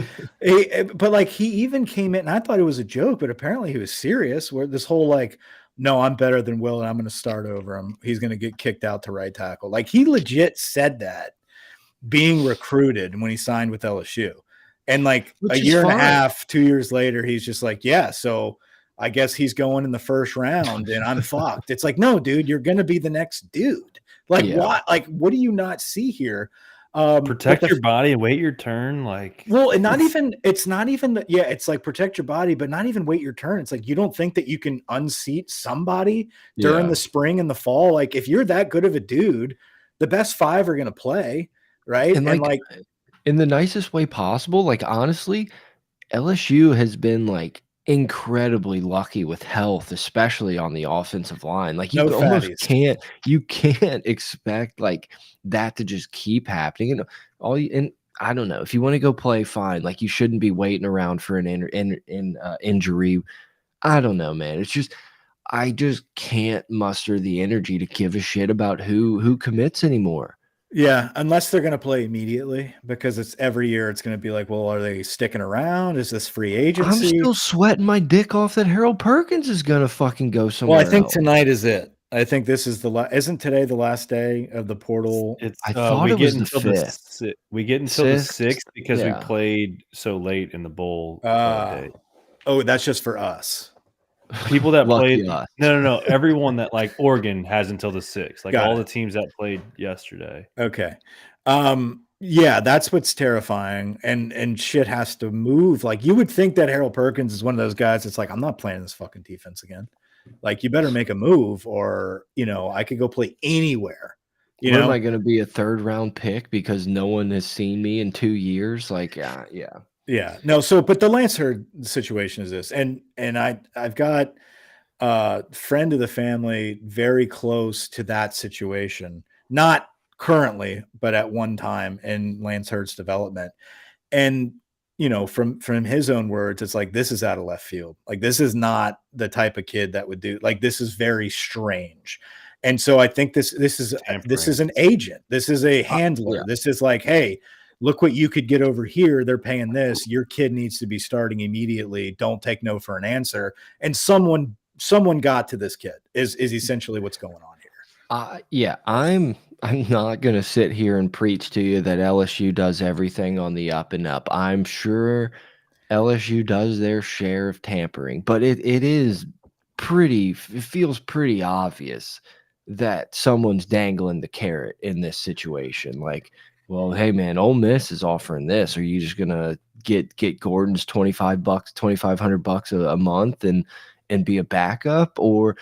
but like he even came in, and I thought it was a joke, but apparently he was serious. Where this whole like, no, I'm better than Will, and I'm going to start over him. He's going to get kicked out to right tackle. Like he legit said that being recruited when he signed with LSU, and like a year and a half, 2 years later, he's just like, yeah, so I guess he's going in the first round, and I'm fucked. It's like, no, dude, you're going to be the next dude. Like what? Like what do you not see here? Protect your body and wait your turn. Like, well, and it's like protect your body, but not even wait your turn. It's like, you don't think that you can unseat somebody during the spring and the fall. Like if you're that good of a dude, the best 5 are going to play. Right. And like in the nicest way possible. Like, honestly, LSU has been like incredibly lucky with health, especially on the offensive line. Like you almost can't expect like that to just keep happening. And and I don't know, if you want to go play, fine. Like you shouldn't be waiting around for an injury. I don't know, man. It's just, I just can't muster the energy to give a shit about who commits anymore. Yeah, unless they're going to play immediately, because it's every year it's going to be like, well, are they sticking around? Is this free agency? I'm still sweating my dick off that Harold Perkins is going to fucking go somewhere. Well, I think tonight is it. I think this is isn't today the last day of the portal? I thought it was the 5th. We get until the 6th because we played so late in the bowl. Oh, that's just for us. People that played no. Everyone that like Oregon has until the 6th. Like all the teams that played yesterday. Okay. Yeah, that's what's terrifying. And shit has to move. Like you would think that Harold Perkins is one of those guys that's like, I'm not playing this fucking defense again. Like you better make a move, or I could go play anywhere. You What am know? I going to be, a third round pick because no one has seen me in 2 years? Like, yeah, yeah. Yeah. No, so but the Lance Hurd situation is this, and I've got a friend of the family very close to that situation, not currently, but at one time in Lance Hurd's development. And from his own words, it's like, this is out of left field. Like, this is not the type of kid that would do, like, this is very strange. And so I think this is Tampering. an agent. This is a handler. Yeah. This is like, hey, look what you could get over here. They're paying this. Your kid needs to be starting immediately. Don't take no for an answer. And someone got to this kid is essentially what's going on here. Yeah, I'm not gonna sit here and preach to you that LSU does everything on the up and up. I'm sure LSU does their share of tampering, but it is it feels pretty obvious that someone's dangling the carrot in this situation. Like, well, hey man, Ole Miss is offering this. Are you just gonna get Gordon's $25, $2,500 a month and be a backup, or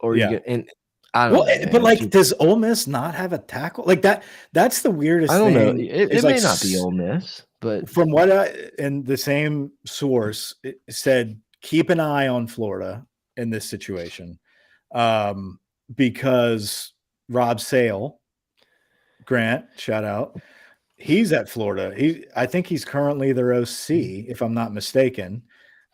you Yeah. gonna, and I don't know, man. But It's like, just, does Ole Miss not have a tackle like that? That's the weirdest I don't know. thing. It is may like, not be Ole Miss, but from what and the same source it said, keep an eye on Florida in this situation, because Rob Sale, Grant, shout out, he's at Florida. I think he's currently their OC, if I'm not mistaken.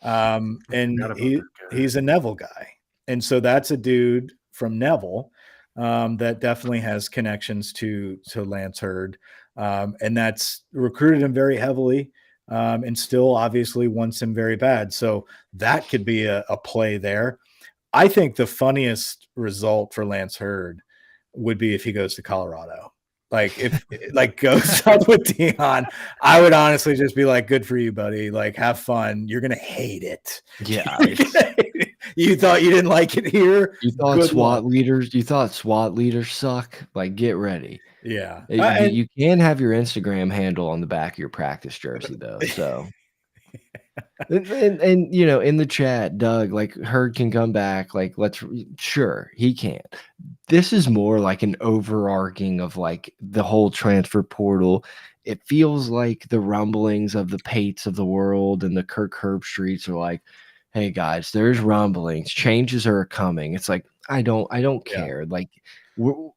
And Forgot about that guy. he's a Neville guy. And so that's a dude from Neville that definitely has connections to Lance Hurd. And that's recruited him very heavily, and still obviously wants him very bad. So that could be a play there. I think the funniest result for Lance Hurd would be if he goes to Colorado. Like, if like goes up with Deion, I would honestly just be like, good for you, buddy. Like, have fun. You're gonna hate it. yeah, You thought you didn't like it here? you thought Good SWAT luck. leaders suck? Like, get ready. Yeah. You can have your Instagram handle on the back of your practice jersey though. So and in the chat, Doug, like, Hurd can come back. Like, sure, he can. This is more like an overarching of like the whole transfer portal. It feels like the rumblings of the Pates of the world and the Kirk Herbstreits are like, hey guys, there's rumblings, changes are coming. It's like, I don't Yeah. care. Like,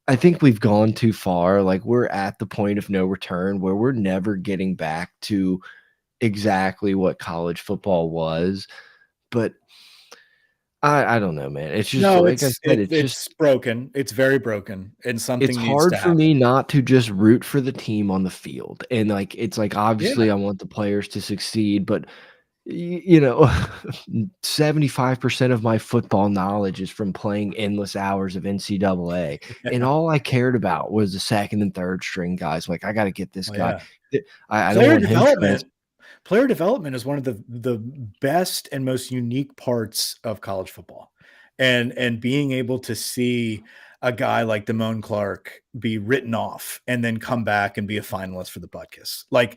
I think we've gone too far. Like, we're at the point of no return where we're never getting back to exactly what college football was. But I don't know, man. It's just No, like I said, it's just broken. It's very broken, and something it's needs hard to for happen. me not to just root for the team on the field. And like, it's like, obviously Yeah. I want the players to succeed, but 75% of my football knowledge is from playing endless hours of NCAA. And all I cared about was the second and third string guys. Like, I got to get this guy. Yeah. I don't Player want him development. Player development is one of the best and most unique parts of college football, and being able to see a guy like Damone Clark be written off and then come back and be a finalist for the Butkus, like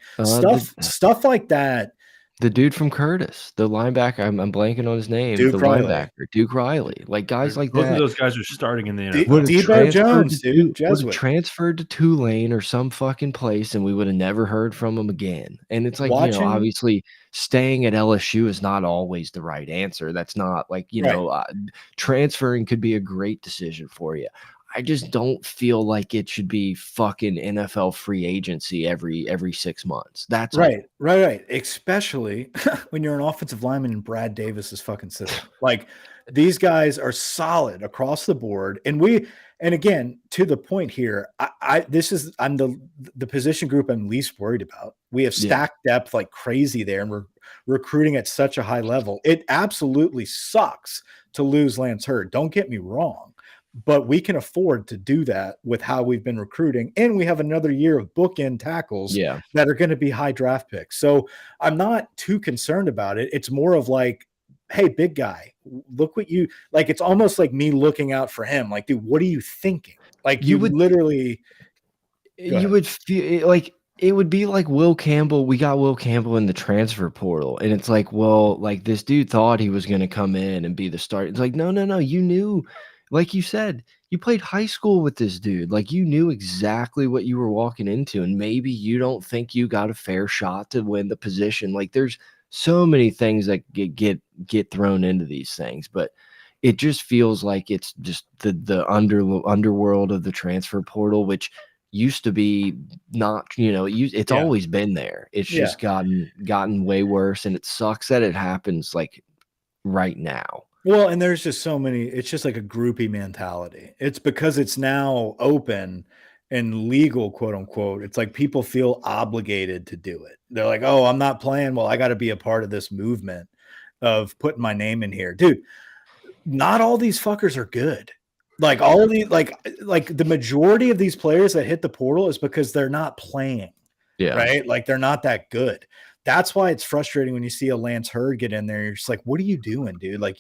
stuff like that. The dude from Curtis, the linebacker, I'm blanking on his name. Duke the Riley. linebacker, Duke Riley, like guys like Both that. of those guys are starting in the D- NFL. Debo Jones, dude, would Jesuit. have transferred to Tulane or some fucking place, and we would have never heard from him again. And it's like, obviously staying at LSU is not always the right answer. That's not like, transferring could be a great decision for you. I just don't feel like it should be fucking NFL free agency every 6 months. That's right. Especially when you're an offensive lineman in Brad Davis's fucking system. Like, these guys are solid across the board, and again, to the point here, I'm the position group I'm least worried about. We have stacked depth like crazy there, and we're recruiting at such a high level. It absolutely sucks to lose Lance Hurd. Don't get me wrong. But we can afford to do that with how we've been recruiting. And we have another year of bookend tackles that are going to be high draft picks. So I'm not too concerned about it. It's more of like, hey, big guy, look what you like. It's almost like me looking out for him. Like, dude, what are you thinking? Like, you would literally, you would feel like it would be like Will Campbell. We got Will Campbell in the transfer portal, and it's like, well, like, this dude thought he was going to come in and be the start. It's like, no. You knew. Like you said, you played high school with this dude. Like, you knew exactly what you were walking into, and maybe you don't think you got a fair shot to win the position. Like, there's so many things that get thrown into these things, but it just feels like it's just the underworld of the transfer portal, which used to be not, it's Yeah. always been there. It's Yeah. just gotten way worse, and it sucks that it happens like right now. Well, and there's just so many, it's just like a groupie mentality. It's because it's now open and legal, quote unquote. It's like people feel obligated to do it. They're like, oh, I'm not playing. Well, I got to be a part of this movement of putting my name in here. Dude, not all these fuckers are good. Like all of these, like the majority of these players that hit the portal is because they're not playing. Yeah. Right. Like they're not that good. That's why it's frustrating when you see a Lance Hurd get in there. You're just like, what are you doing, dude? Like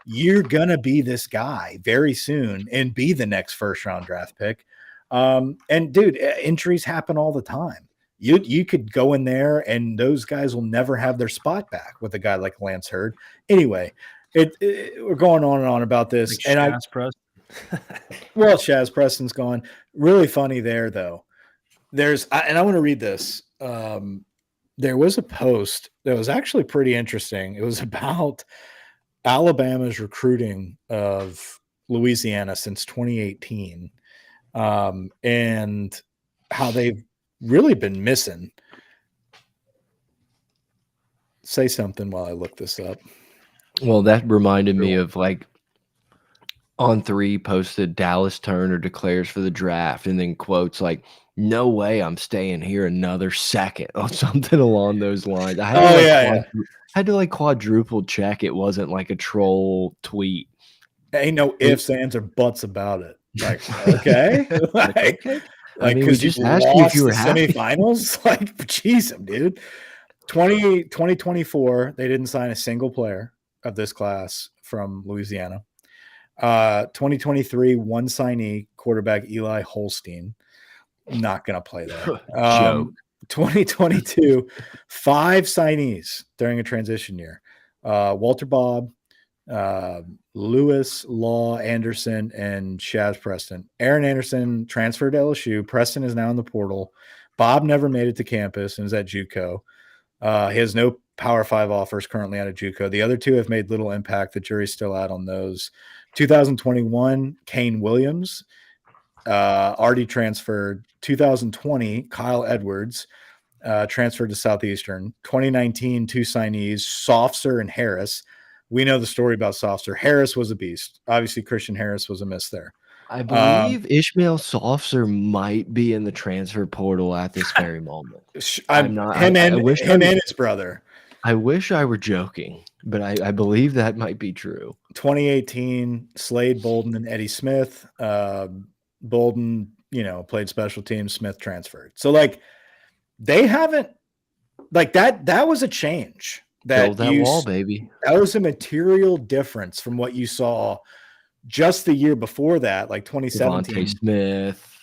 you're going to be this guy very soon and be the next first round draft pick. And dude, injuries happen all the time. You could go in there and those guys will never have their spot back with a guy like Lance Hurd. Anyway, we're going on and on about this. Like and Shaz Preston. Well, Shaz Preston's gone. Really funny there though. I want to read this. There was a post that was actually pretty interesting. It was about Alabama's recruiting of Louisiana since 2018, and how they've really been missing. Say something while I look this up. Well, that reminded me of like On3 posted Dallas Turner declares for the draft and then quotes like, no way I'm staying here another second or something along those lines. I had to like quadruple check it wasn't like a troll tweet. Ain't no ifs, ands, or buts about it. Like, okay. Okay. I mean, we because just you asked you if you were lost happy. the semifinals. Like, jeez, dude. 2024, they didn't sign a single player of this class from Louisiana. 2023, one signee, quarterback Eli Holstein. Not going to play there. Joke. 2022, 5 signees during a transition year. Walter Bob, Lewis, Law, Anderson, and Shaz Preston. Aaron Anderson transferred to LSU. Preston is now in the portal. Bob never made it to campus and is at JUCO. He has no Power 5 offers currently out of JUCO. The other 2 have made little impact. The jury's still out on those. 2021, Kane Williams, already transferred. 2020, Kyle Edwards, transferred to Southeastern. 2019, 2 signees, Softser and Harris. We know the story about Softser. Harris was a beast. Obviously, Christian Harris was a miss there. I believe Ishmael Softser might be in the transfer portal at this very moment. I'm not. Him and his brother. I wish I were joking, but I believe that might be true. 2018, Slade Bolden and Eddie Smith. Bolden, played special teams. Smith transferred. So like they haven't like that. That was a change. Build that wall, baby. That was a material difference from what you saw just the year before that, like 2017. Devontae Smith.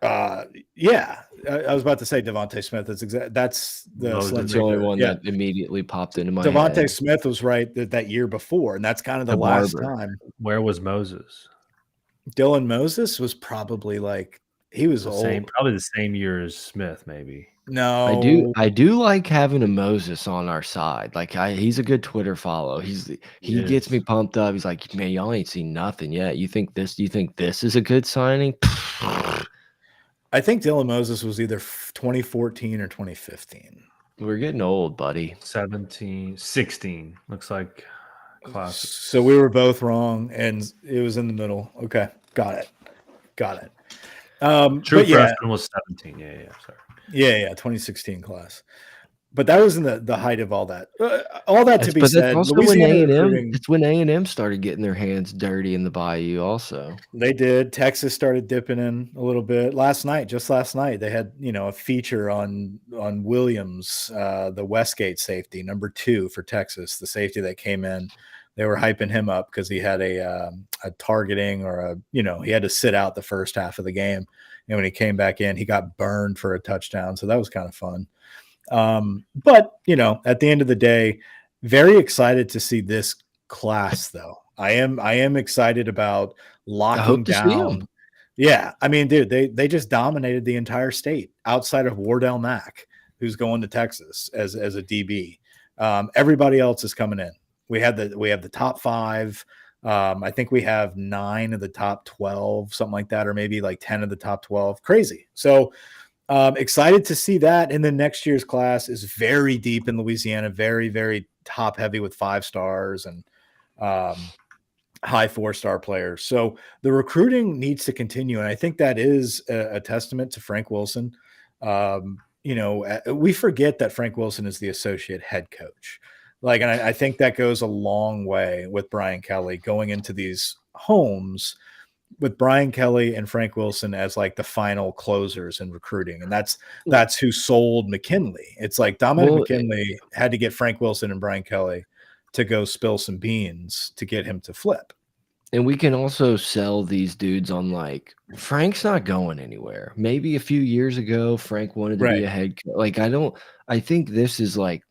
Yeah, I was about to say Devontae Smith. That's the only one that immediately popped into my Devontae head. Smith was right that year before, and that's kind of the last time. Where was Moses? Dylan Moses was probably like he was probably the same year as Smith, maybe. No, I do like having a Moses on our side. Like he's a good Twitter follow. He gets me pumped up. He's like, man, y'all ain't seen nothing yet. You think this is a good signing? I think Dylan Moses was either 2014 or 2015. We're getting old, buddy. 16 looks like classic. So we were both wrong, and it was in the middle. Okay, got it. True freshman was 17. Yeah. Sorry. Yeah, 2016 class. But that was in the height of all that. All that to be said, also when A&M, it's when A&M started getting their hands dirty in the Bayou also. They did. Texas started dipping in a little bit. Just last night, they had, a feature on Williams, the Westgate safety, number 2 for Texas, the safety that came in. They were hyping him up because he had a targeting or he had to sit out the first half of the game. And when he came back in, he got burned for a touchdown. So that was kind of fun. But at the end of the day, very excited to see this class though. I am excited about I locking hope to see him. down. Yeah, I mean, dude, they just dominated the entire state outside of Wardell Mack, who's going to Texas as a DB. Everybody else is coming in. We have the top 5. I think we have 9 of the top 12, something like that, or maybe like 10 of the top 12. Crazy. So excited to see that. And then next year's class is very deep in Louisiana, very, very top heavy with 5 stars and high 4-star players. So the recruiting needs to continue. And I think that is a testament to Frank Wilson. We forget that Frank Wilson is the associate head coach. Like, and I think that goes a long way with Brian Kelly going into these homes with Brian Kelly and Frank Wilson as like the final closers in recruiting. And that's who sold McKinley. It's like Dominic McKinley had to get Frank Wilson and Brian Kelly to go spill some beans to get him to flip. And we can also sell these dudes on like Frank's not going anywhere. Maybe a few years ago, Frank wanted to be a head coach. Like I think this is like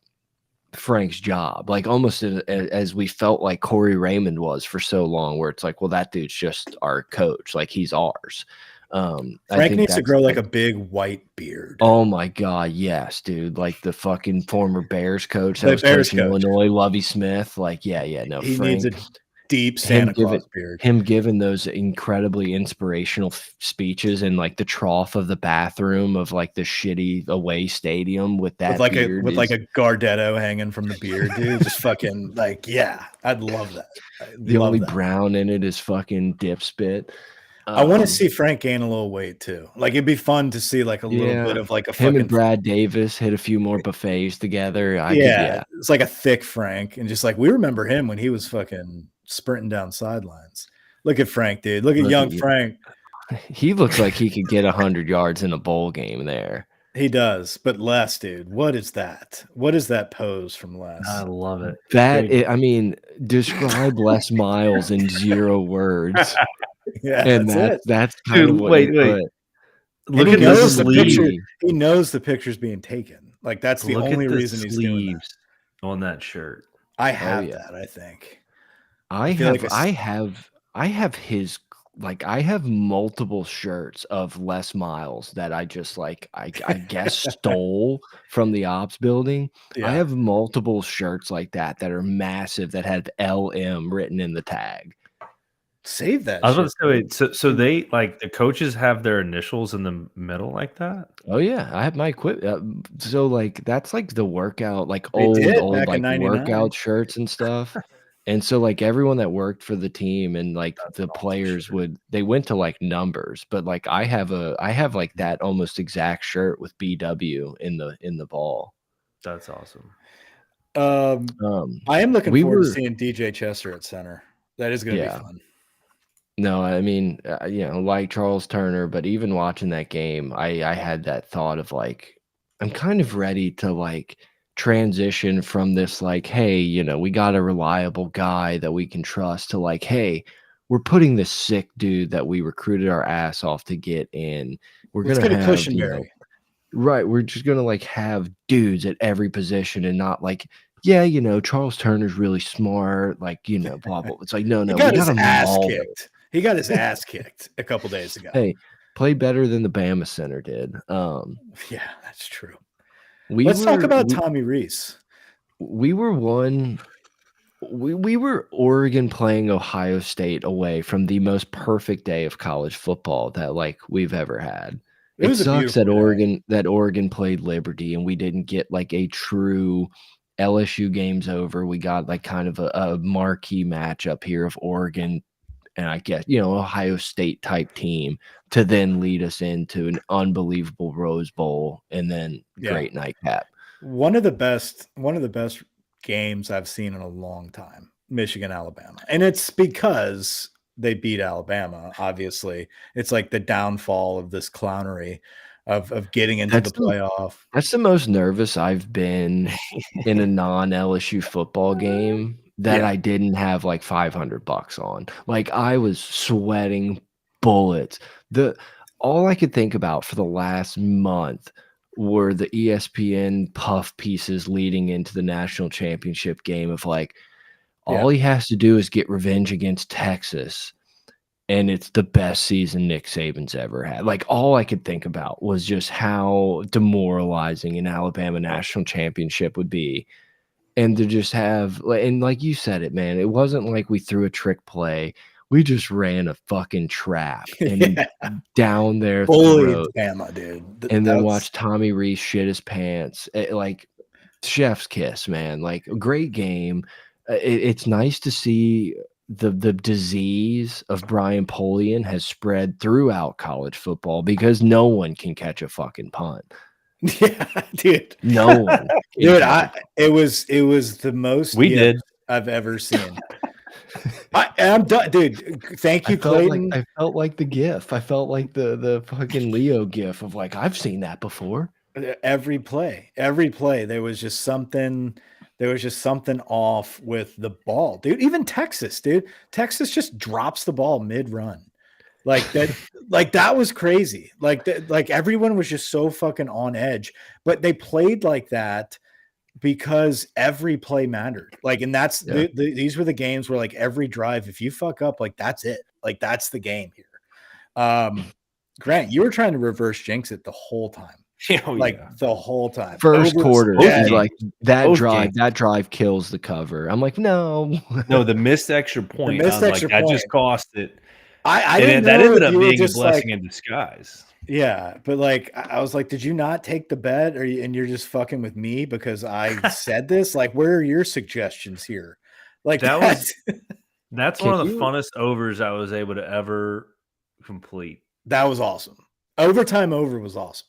Frank's job, like almost as we felt like Corey Raymond was for so long, where it's like, well, that dude's just our coach, like he's ours. Frank needs to grow like a big white beard. Oh my god, yes, dude! Like the fucking former Bears coach that was coaching Illinois, Lovie Smith. Like, yeah, no, he needs a deep Santa Claus beard. Him giving those incredibly inspirational speeches in like the trough of the bathroom of like the shitty away stadium with that like a Gardetto hanging from the beard, dude. Just fucking like, yeah, I'd love that. The only brown in it is fucking dip spit. I want to see Frank gain a little weight too. Like it'd be fun to see like a little bit of like a him and Brad Davis hit a few more buffets together. It's like a thick Frank, and just like we remember him when he was fucking sprinting down sidelines. Look at Frank, dude. Look at young Frank. He looks like he could get 100 yards in a bowl game there. He does, but Les, dude, what is that? What is that pose from Les? I love it. I mean, describe Les Miles in 0 words. Yeah, and that's kind of what wait. Look at the picture. He knows the picture's being taken. Like that's the only reason he's doing that. On that shirt. I have that, I think. I have his, like I have multiple shirts of Les Miles that I just like I guess stole from the ops building. I have multiple shirts like that are massive that have LM written in the tag. Save that. I was about to say, so they like the coaches have their initials in the middle like that. Oh yeah, I have my equipment. So like that's like the workout, like old like workout shirts and stuff. And so like everyone that worked for the team and like the players they went to like numbers, but like I have like that almost exact shirt with BW in the ball. That's awesome. I am looking forward to seeing DJ Chester at center. That is going to be fun. No, I mean, like Charles Turner, but even watching that game, I had that thought of like, I'm kind of ready to like transition from this, like, hey, we got a reliable guy that we can trust to like, hey, we're putting this sick dude that we recruited our ass off to get in. We're going to have, right. We're just going to like have dudes at every position and not like, Charles Turner's really smart. Like, blah, blah. It's like, no, we got him ass kicked. He got his ass kicked a couple days ago. Hey, play better than the Bama center did. Yeah, that's true. Let's talk about Tommy Rees. We were Oregon playing Ohio State away from the most perfect day of college football that like we've ever had. It sucks that Oregon played Liberty and we didn't get like a true LSU game's over. We got like kind of a marquee matchup here of Oregon and I guess, Ohio State type team to then lead us into an unbelievable Rose Bowl and then great nightcap. One of the best games I've seen in a long time, Michigan, Alabama. And it's because they beat Alabama, obviously. It's like the downfall of this clownery of getting into the playoff. That's the most nervous I've been in a non-LSU football game that I didn't have like $500 on. Like I was sweating bullets. All I could think about for the last month were the ESPN puff pieces leading into the national championship game of like All he has to do is get revenge against Texas, and it's the best season Nick Saban's ever had. Like, all I could think about was just how demoralizing an Alabama national championship would be. And to just have, and like you said it, man, it wasn't like we threw a trick play. We just ran a fucking trap and down their bullied throat, Bama, dude. and then watch Tommy Rees shit his pants. Like, chef's kiss, man. Like, a great game. It's nice to see the disease of Brian Polian has spread throughout college football because no one can catch a fucking punt. Yeah, dude. No one. Dude, it was the most we did I've ever seen. I'm done, dude. Thank you, Clayton. I felt like the GIF. I felt like the fucking Leo GIF of like, I've seen that before. Every play, there was just something. There was just something off with the ball, dude. Even Texas, dude. Texas just drops the ball mid-run. Like that, like that was crazy. Like everyone was just so fucking on edge, but they played like that because every play mattered. Like, and that's these were the games where like every drive, if you fuck up, like that's it. Like that's the game here. Grant, you were trying to reverse jinx it the whole time. The whole time. First quarter, he's like that drive kills the cover. I'm like, no, the missed extra point. That just cost it. I didn't know that ended up being a just blessing in disguise. Yeah, but like I was like, did you not take the bet, and you're just fucking with me because I said this? Like, where are your suggestions here? Like that's one of the funnest overs I was able to ever complete. That was awesome. Overtime over was awesome.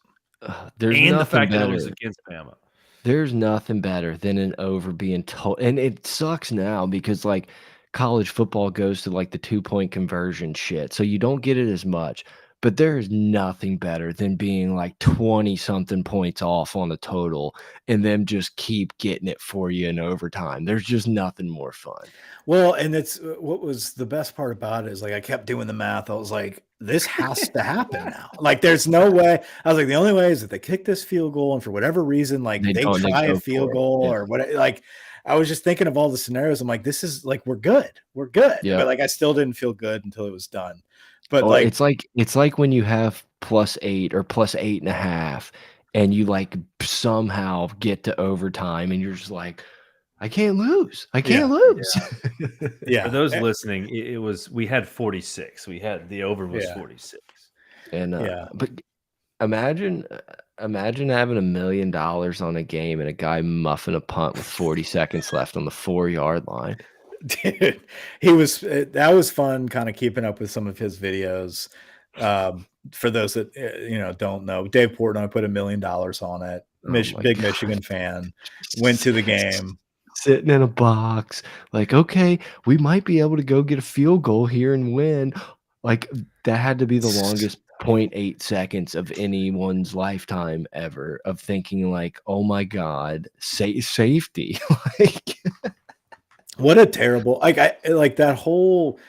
There's and nothing the fact better. that it was against Bama. There's nothing better than an over being told, and it sucks now because like college football goes to like the 2-point conversion shit, so you don't get it as much. But there is nothing better than being like 20-something points off on the total and them just keep getting it for you in overtime. There's just nothing more fun. Well, and it's what was the best part about it is like I kept doing the math. I was like, this has to happen now. Like, there's no way. I was like, the only way is if they kick this field goal, and for whatever reason, like they try a field goal or what. Like, I was just thinking of all the scenarios. I'm like, this is like we're good. Yeah. But like I still didn't feel good until it was done. But it's like when you have +8 or +8.5, and you like somehow get to overtime, and you're just like, I can't lose. I can't lose. Yeah. For those listening, it was we had 46. We had the over was 46. And but imagine having $1 million on a game and a guy muffing a punt with 40 seconds left on the 4-yard line. Dude, that was fun kind of keeping up with some of his videos. For those that don't know, Dave Portnoy put $1 million on it. Big God. Michigan fan, went to the game, sitting in a box, like, okay, we might be able to go get a field goal here and win. Like, that had to be the longest 0.8 seconds of anyone's lifetime ever of thinking like, oh my God, safety. Like, what a terrible, like that whole.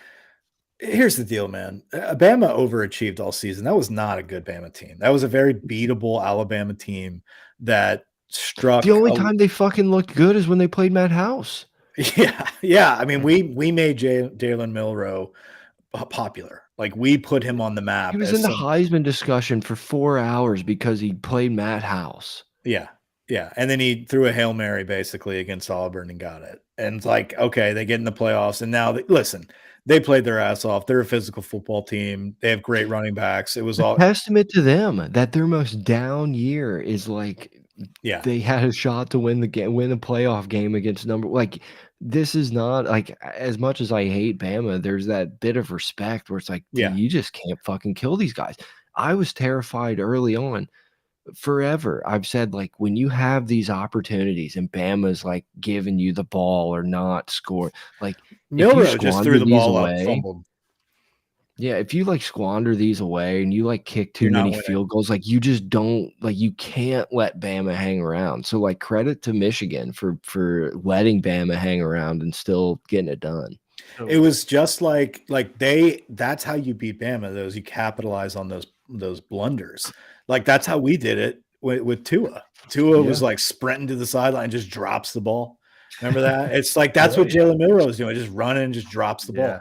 Here's the deal, man. Bama overachieved all season. That was not a good Bama team. That was a very beatable Alabama team that struck. The only time they fucking looked good is when they played Matt House. Yeah. I mean, we made Jalen Milroe popular. Like, we put him on the map. He was in the Heisman discussion for 4 hours because he played Matt House. Yeah. And then he threw a Hail Mary basically against Auburn and got it. And it's like, okay, they get in the playoffs, and now listen. They played their ass off. They're a physical football team. They have great running backs. It was all testament to them that their most down year is like, they had a shot to win a playoff game against like, this is not like, as much as I hate Bama, there's that bit of respect where it's like, you just can't fucking kill these guys. I was terrified early on. Forever I've said, like, when you have these opportunities and Bama's like giving you the ball or not score, like, Milroe just threw the ball away, fumbled. Yeah, if you like squander these away and you like kick too many field goals, like, you just don't, like, you can't let Bama hang around. So like, credit to Michigan for letting Bama hang around and still getting it done. It was just like that's how you beat Bama. You capitalize on those blunders. Like, that's how we did it with Tua. Tua was like sprinting to the sideline, just drops the ball. Remember that? It's like that's what Jalen Milroe is doing, just running and just drops the ball.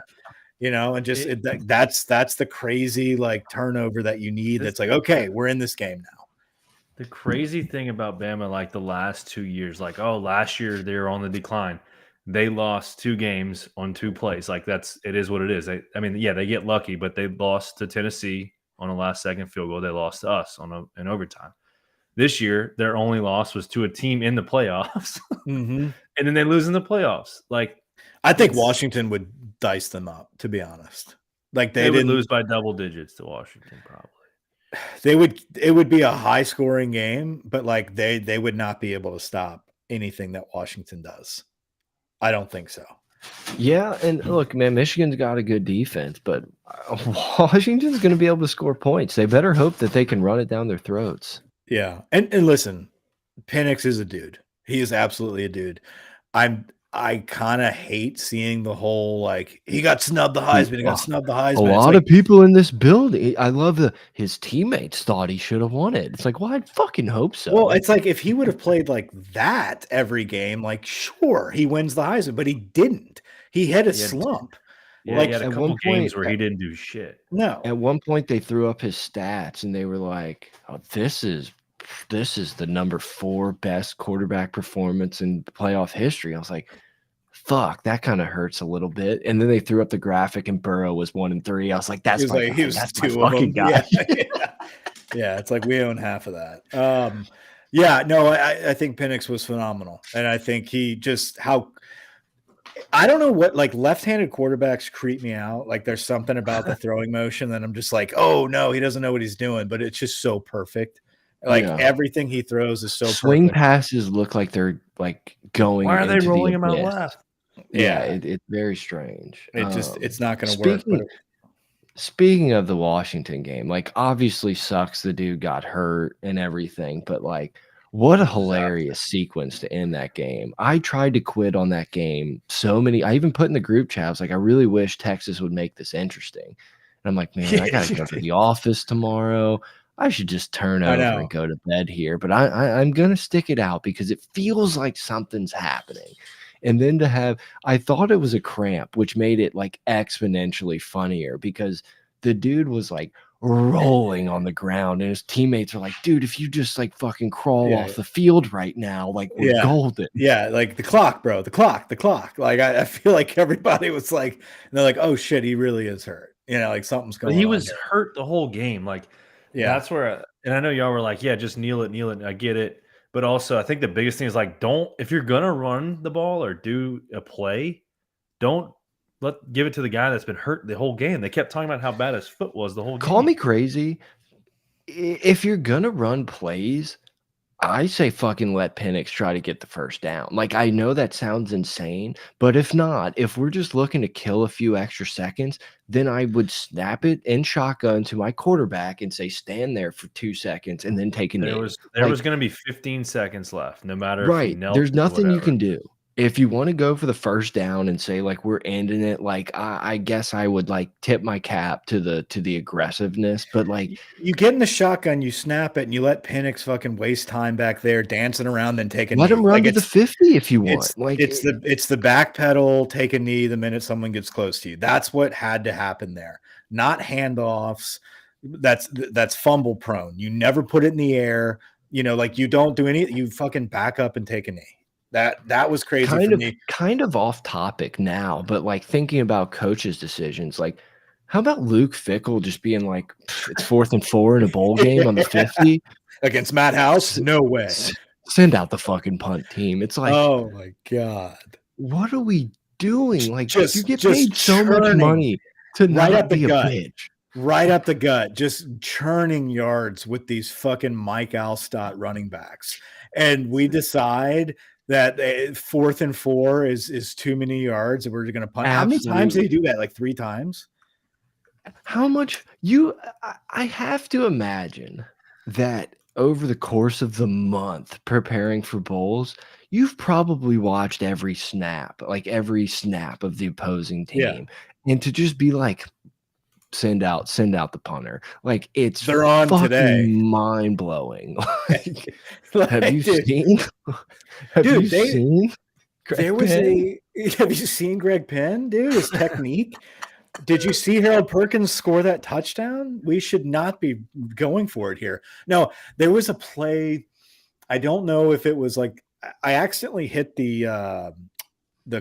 And just that's the crazy like turnover that you need. That's like, okay, we're in this game now. The crazy thing about Bama, like the last 2 years, like, oh, last year they were on the decline. They lost 2 games on 2 plays. Like it is what it is. I mean, yeah, they get lucky, but they lost to Tennessee on a last second field goal. They lost to us in overtime. This year, their only loss was to a team in the playoffs. And then they lose in the playoffs. Like, I think Washington would dice them up, to be honest. Like they would lose by double digits to Washington, probably. It would be a high scoring game, but like they would not be able to stop anything that Washington does. I don't think so. Yeah, and look, man, Michigan's got a good defense, but Washington's going to be able to score points. They better hope that they can run it down their throats. Yeah, and listen, Penix is a dude. He is absolutely a dude. I kind of hate seeing the whole like he got snubbed the Heisman. He got snubbed the Heisman. A lot of people in this building. I love his teammates thought he should have won it. It's like, well, I fucking hope so. Well, it's like if he would have played like that every game, like sure he wins the Heisman, but he didn't. He had a slump. Yeah, like he had a couple games where he didn't do shit. No. At one point, they threw up his stats and they were like, "Oh, this is the number 4 best quarterback performance in playoff history." I was like, fuck, that kind of hurts a little bit. And then they threw up the graphic and Burrow was 1 and 3. I was like, that's my fucking guy. Yeah, it's like we own half of that. I think Penix was phenomenal. And I think he just I don't know what, like left-handed quarterbacks creep me out. Like there's something about the throwing motion that I'm just like, oh no, he doesn't know what he's doing, but it's just so perfect. Like everything he throws is so swing perfect. passes look like they're like going. Why are they rolling him out left? Yeah, it's very strange. It's not going to work. Speaking of the Washington game, like obviously sucks the dude got hurt and everything, but like what a hilarious sequence to end that game. I tried to quit on that game I even put in the group chat, I was like, I really wish Texas would make this interesting. And I'm like, man, I got to go to the office tomorrow. I should just turn over and go to bed here. But I'm going to stick it out because it feels like something's happening. And then I thought it was a cramp, which made it like exponentially funnier because the dude was like rolling on the ground and his teammates are like, dude, if you just like fucking crawl off the field right now, like we're golden. Yeah, like the clock, bro, the clock. Like I feel like everybody was like, they're like, oh shit, he really is hurt. Like something's going on. He was hurt the whole game. Like, that's where, and I know y'all were like, yeah, just kneel it. I get it. But also, I think the biggest thing is like, if you're gonna run the ball or do a play, don't give it to the guy that's been hurt the whole game. They kept talking about how bad his foot was the whole game. Call me crazy. If you're gonna run plays, I say fucking let Penix try to get the first down. Like, I know that sounds insane, but if we're just looking to kill a few extra seconds, then I would snap it in shotgun to my quarterback and say, stand there for 2 seconds and then take a knee. There was going to be 15 seconds left, no matter right. If he knelt. There's nothing you can do. If you want to go for the first down and say like we're ending it, like I guess I would like tip my cap to the aggressiveness, but like you get in the shotgun, you snap it, and you let Penix fucking waste time back there dancing around, then take a knee. Let him run to the 50 if you want. It's the back pedal, take a knee the minute someone gets close to you. That's what had to happen there, not handoffs. That's fumble prone. You never put it in the air. Like you don't do any. You fucking back up and take a knee. That was crazy for me. Kind of off topic now, but like thinking about coaches' decisions, like how about Luke Fickell just being like, it's 4th and 4 in a bowl game on the 50 against Matt House? No way. Send out the fucking punt team. It's like, oh my god, what are we doing? Like, you get paid so much money to not be a bitch. Right up the gut, just churning yards with these fucking Mike Alstott running backs, and we decide that 4th and 4 is too many yards and we're going to punt. Absolutely. How many times did he do that? Like 3 times? How much I have to imagine that over the course of the month preparing for bowls, you've probably watched every snap of the opposing team. Yeah. And to just be like, send out the punter. Like they're on today. Mind blowing. Have you seen? Have you seen There was Penn? have you seen Greg Penn, dude? His technique. Did you see Harold Perkins score that touchdown? We should not be going for it here. No, there was a play. I don't know if it was like I accidentally hit the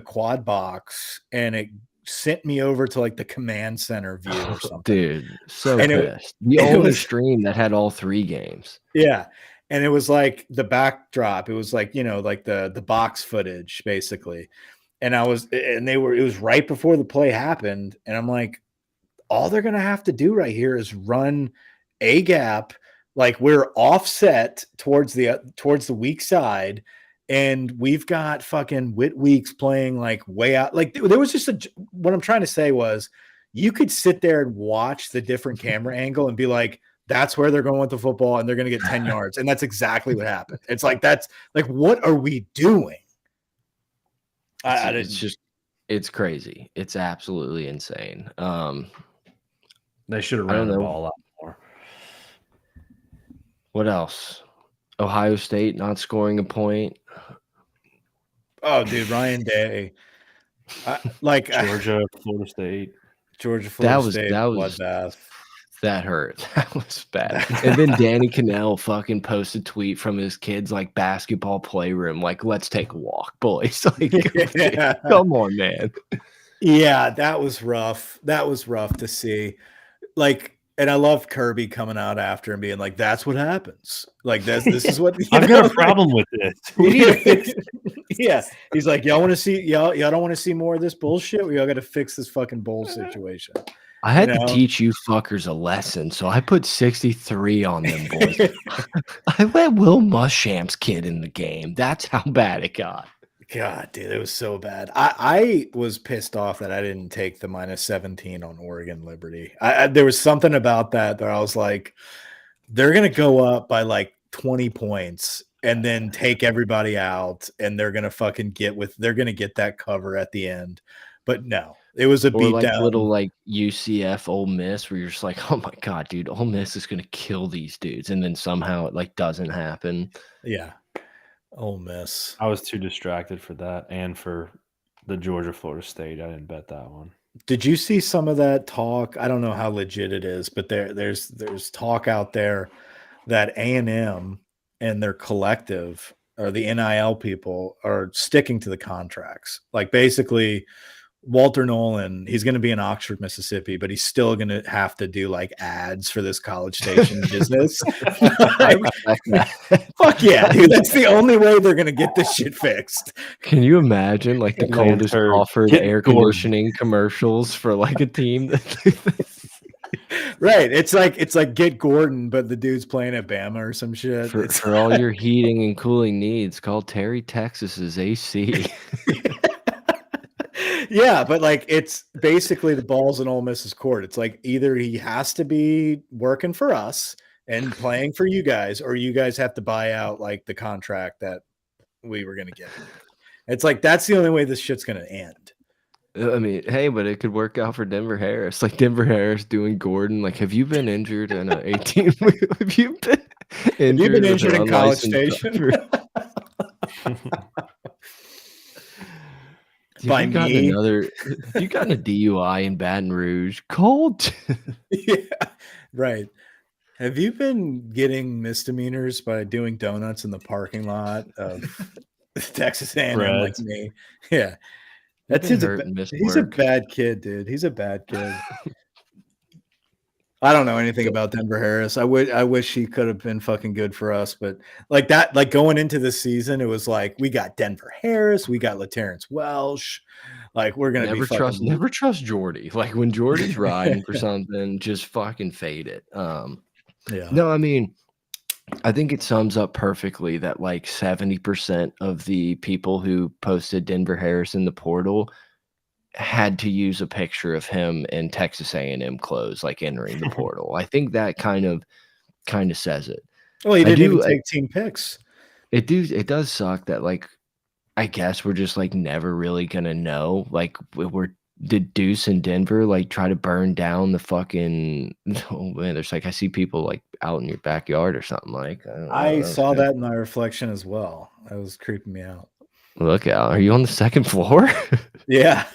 quad box and it sent me over to like the command center view or something. Dude, so And pissed. The it only was- stream that had all 3 games. Yeah. And it was like the backdrop. It was like, like the box footage basically. And it was right before the play happened. And I'm like, all they're going to have to do right here is run a gap. Like we're offset towards the weak side. And we've got fucking Whit Weeks playing like way out. Like there was just what I'm trying to say was you could sit there and watch the different camera angle and be like, that's where they're going with the football and they're going to get 10 yards. And that's exactly what happened. It's like, that's like, what are we doing? It's crazy. It's absolutely insane. They should have I ran don't the know. ball a lot more. What else? Ohio State not scoring a point. Oh, dude, Ryan Day. Georgia, Florida State. Florida State. That was bloodbath. That hurt. That was bad. And then Danny Cannell fucking posted a tweet from his kids like basketball playroom, like, let's take a walk, boys. Like, Yeah. come on, man. Yeah, that was rough. That was rough to see. Like, and I love Kirby coming out after and being like, that's what happens. Like this is what I've got a problem with this. We need to fix Yeah. He's like, y'all want to see y'all don't want to see more of this bullshit? We all got to fix this fucking bowl situation. I had to teach you fuckers a lesson, so I put 63 on them boys. I let Will Muschamp's kid in the game. That's how bad it got. God, dude, it was so bad. I was pissed off that I didn't take the -17 on Oregon Liberty. There was something about that I was like, they're gonna go up by like 20 points and then take everybody out, and they're gonna get that cover at the end. But no, it was a beatdown. Like little like UCF Ole Miss, where you're just like, oh my god, dude, Ole Miss is gonna kill these dudes, and then somehow it like doesn't happen. Yeah. Ole Miss. I was too distracted for that and for the Georgia Florida State. I didn't bet that one. Did you see some of that talk? I don't know how legit it is, but there's talk out there that A&M and their collective or the NIL people are sticking to the contracts. Like basically Walter Nolan, he's going to be in Oxford, Mississippi, but he's still going to have to do like ads for this College Station business. Fuck yeah, dude. That's the only way they're going to get this shit fixed. Can you imagine like the coldest offered air conditioning commercials for like a team? Right. It's like Get Gordon, but the dude's playing at Bama or some shit. For all your heating and cooling needs, call Terry Texas's AC. Yeah, but like it's basically the ball's in Ole Miss's court. It's like either he has to be working for us and playing for you guys, or you guys have to buy out like the contract that we were going to get. It's like that's the only way this shit's going to end. I mean, hey, but it could work out for Denver Harris. Like Denver Harris doing Gordon. Like, have you been injured in an 18? Have you been injured in College Station? By me, you gotten a DUI in Baton Rouge? Cold. Yeah, right. Have you been getting misdemeanors by doing donuts in the parking lot of Texas A&M like me? Yeah, he's a bad kid, dude. He's a bad kid. I don't know anything about Denver Harris. I wish he could have been fucking good for us, but like that, like going into the season, it was like we got Denver Harris, we got LaTerrence Welsh. Like we're gonna never trust Jordy. Like when Jordy's riding for something, just fucking fade it. Yeah. No, I mean, I think it sums up perfectly that like 70% of the people who posted Denver Harris in the portal had to use a picture of him in Texas A&M clothes, like entering the portal. I think that kind of says it. Well, he didn't even take team picks. It does suck that like, I guess we're just like never really gonna know. Like did Deuce and Denver like try to burn down the fucking? Oh man, there's like I see people like out in your backyard or something. Like I saw that in my reflection as well. That was creeping me out. Look out. Are you on the second floor? Yeah.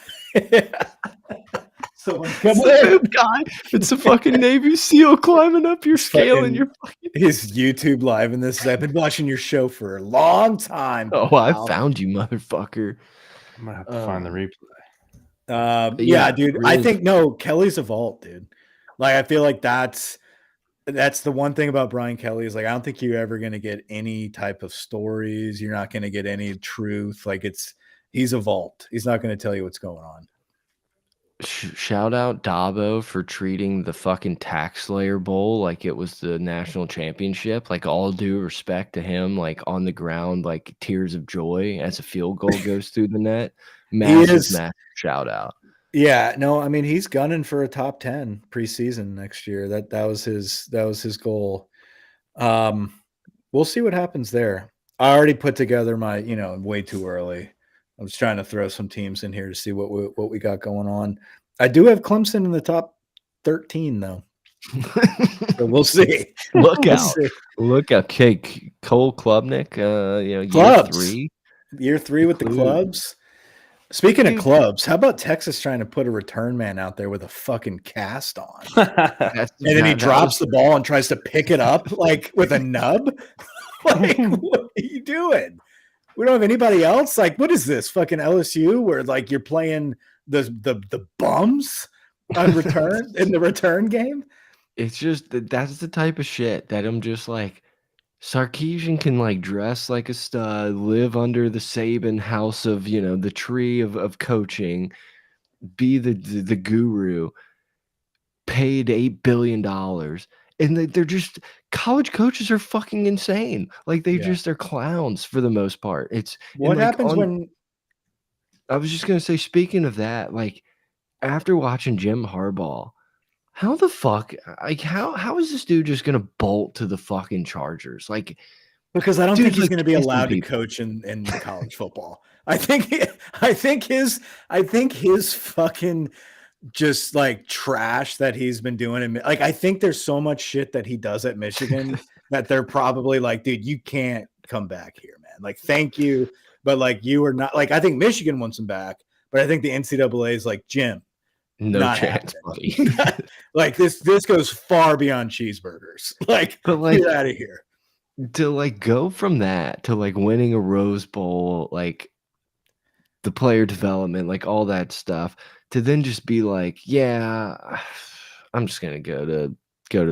Someone come It's the poop guy. It's a fucking Navy SEAL climbing up your scale and you're fucking. His YouTube live in this. I've been watching your show for a long time. Oh, I pal. found you, motherfucker. I might have to find the replay. Yeah, dude. I really- think no, Kelly's a vault, dude. Like, I feel like that's the one thing about Brian Kelly is like, I don't think you're ever gonna get any type of stories. You're not gonna get any truth. Like, he's a vault. He's not gonna tell you what's going on. Shout out Dabo for treating the fucking Tax Slayer Bowl like it was the national championship. Like, all due respect to him, like on the ground, like tears of joy as a field goal goes through the net. Massive shout out. Yeah, no, I mean, he's gunning for a top 10 preseason next year. That was his goal. We'll see what happens there. I already put together my, way too early. I was trying to throw some teams in here to see what we got going on. I do have Clemson in the top 13 though. So we'll see. Look out. Look out. Okay, Cole Klubnik, Clubs. year 3. Year 3 with the clubs. Speaking of clubs, how about Texas trying to put a return man out there with a fucking cast on? And then he drops the ball and tries to pick it up like with a nub. Like, what are you doing? We don't have anybody else. Like, what is this? Fucking LSU where like you're playing the bums on return in the return game? It's just that's the type of shit that I'm just like, Sarkisian can like dress like a stud, live under the Saban house of, the tree of coaching, be the guru, paid $8 billion. And they're just, college coaches are fucking insane. Like they just are clowns for the most part. It's what happens when I was just gonna say, speaking of that, like after watching Jim Harbaugh, how the fuck, like how is this dude just gonna bolt to the fucking Chargers? Like, because I don't dude, think he's like, going to be kissing allowed to people. coach in college football. I think his fucking just like trash that he's been doing. And like, I think there's so much shit that he does at Michigan that they're probably like, dude, you can't come back here, man. Like, thank you. But like, you are not like, I think Michigan wants him back, but I think the NCAA is like, Jim, No not chance, buddy. like this goes far beyond cheeseburgers. Like, But like, get out of here. to like go from that to like winning a Rose Bowl, like the player development, like all that stuff, to then just be like, yeah, I'm just gonna go to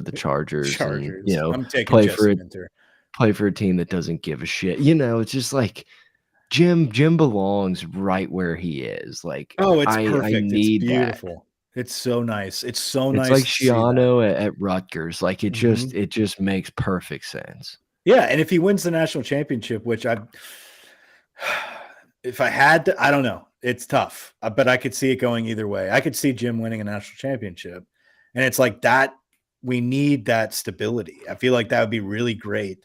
the Chargers. And, I'm taking play Jesse for it. Minter. Play for a team that doesn't give a shit. It's just like Jim belongs right where he is. Like, Oh, it's I perfect. need It's beautiful. It's so nice. It's so that. nice. It's like to see that. Schiano at Rutgers. Like it Mhm. just makes perfect sense. Yeah, and if he wins the national championship, which if I had to, I don't know. It's tough, but I could see it going either way. I could see Jim winning a national championship, and it's like that. We need that stability. I feel like that would be really great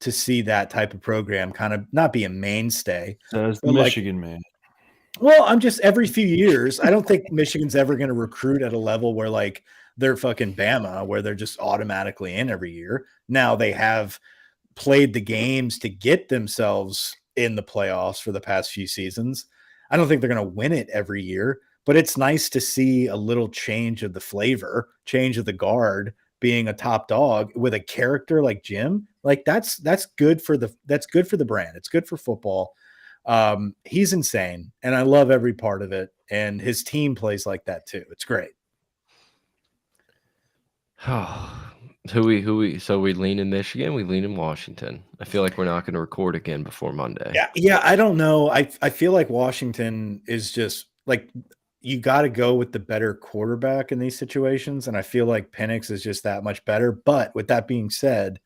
to see that type of program kind of not be a mainstay. Says the But, like, Michigan man. Well, I'm just every few years. I don't think Michigan's ever going to recruit at a level where like they're fucking Bama, where they're just automatically in every year. Now they have played the games to get themselves in the playoffs for the past few seasons. I don't think they're going to win it every year, but it's nice to see a little change of the flavor, change of the guard, being a top dog with a character like Jim. Like that's good for the brand. It's good for football. He's insane, and I love every part of it. And his team plays like that too. It's great. Who we so we lean in Michigan, we lean in Washington. I feel like we're not going to record again before Monday. Yeah. I don't know. I feel like Washington is just like you got to go with the better quarterback in these situations, and I feel like Penix is just that much better. But with that being said,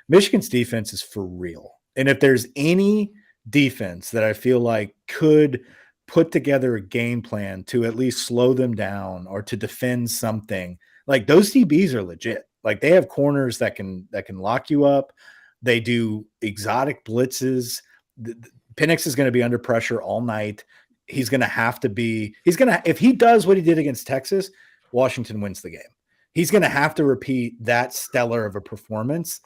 Michigan's defense is for real, and if there's any defense that I feel like could put together a game plan to at least slow them down or to defend something, like those DBs are legit. Like they have corners that can lock you up. They do exotic blitzes. Penix is going to be under pressure all night. If he does what he did against Texas, Washington wins the game. He's going to have to repeat that stellar of a performance.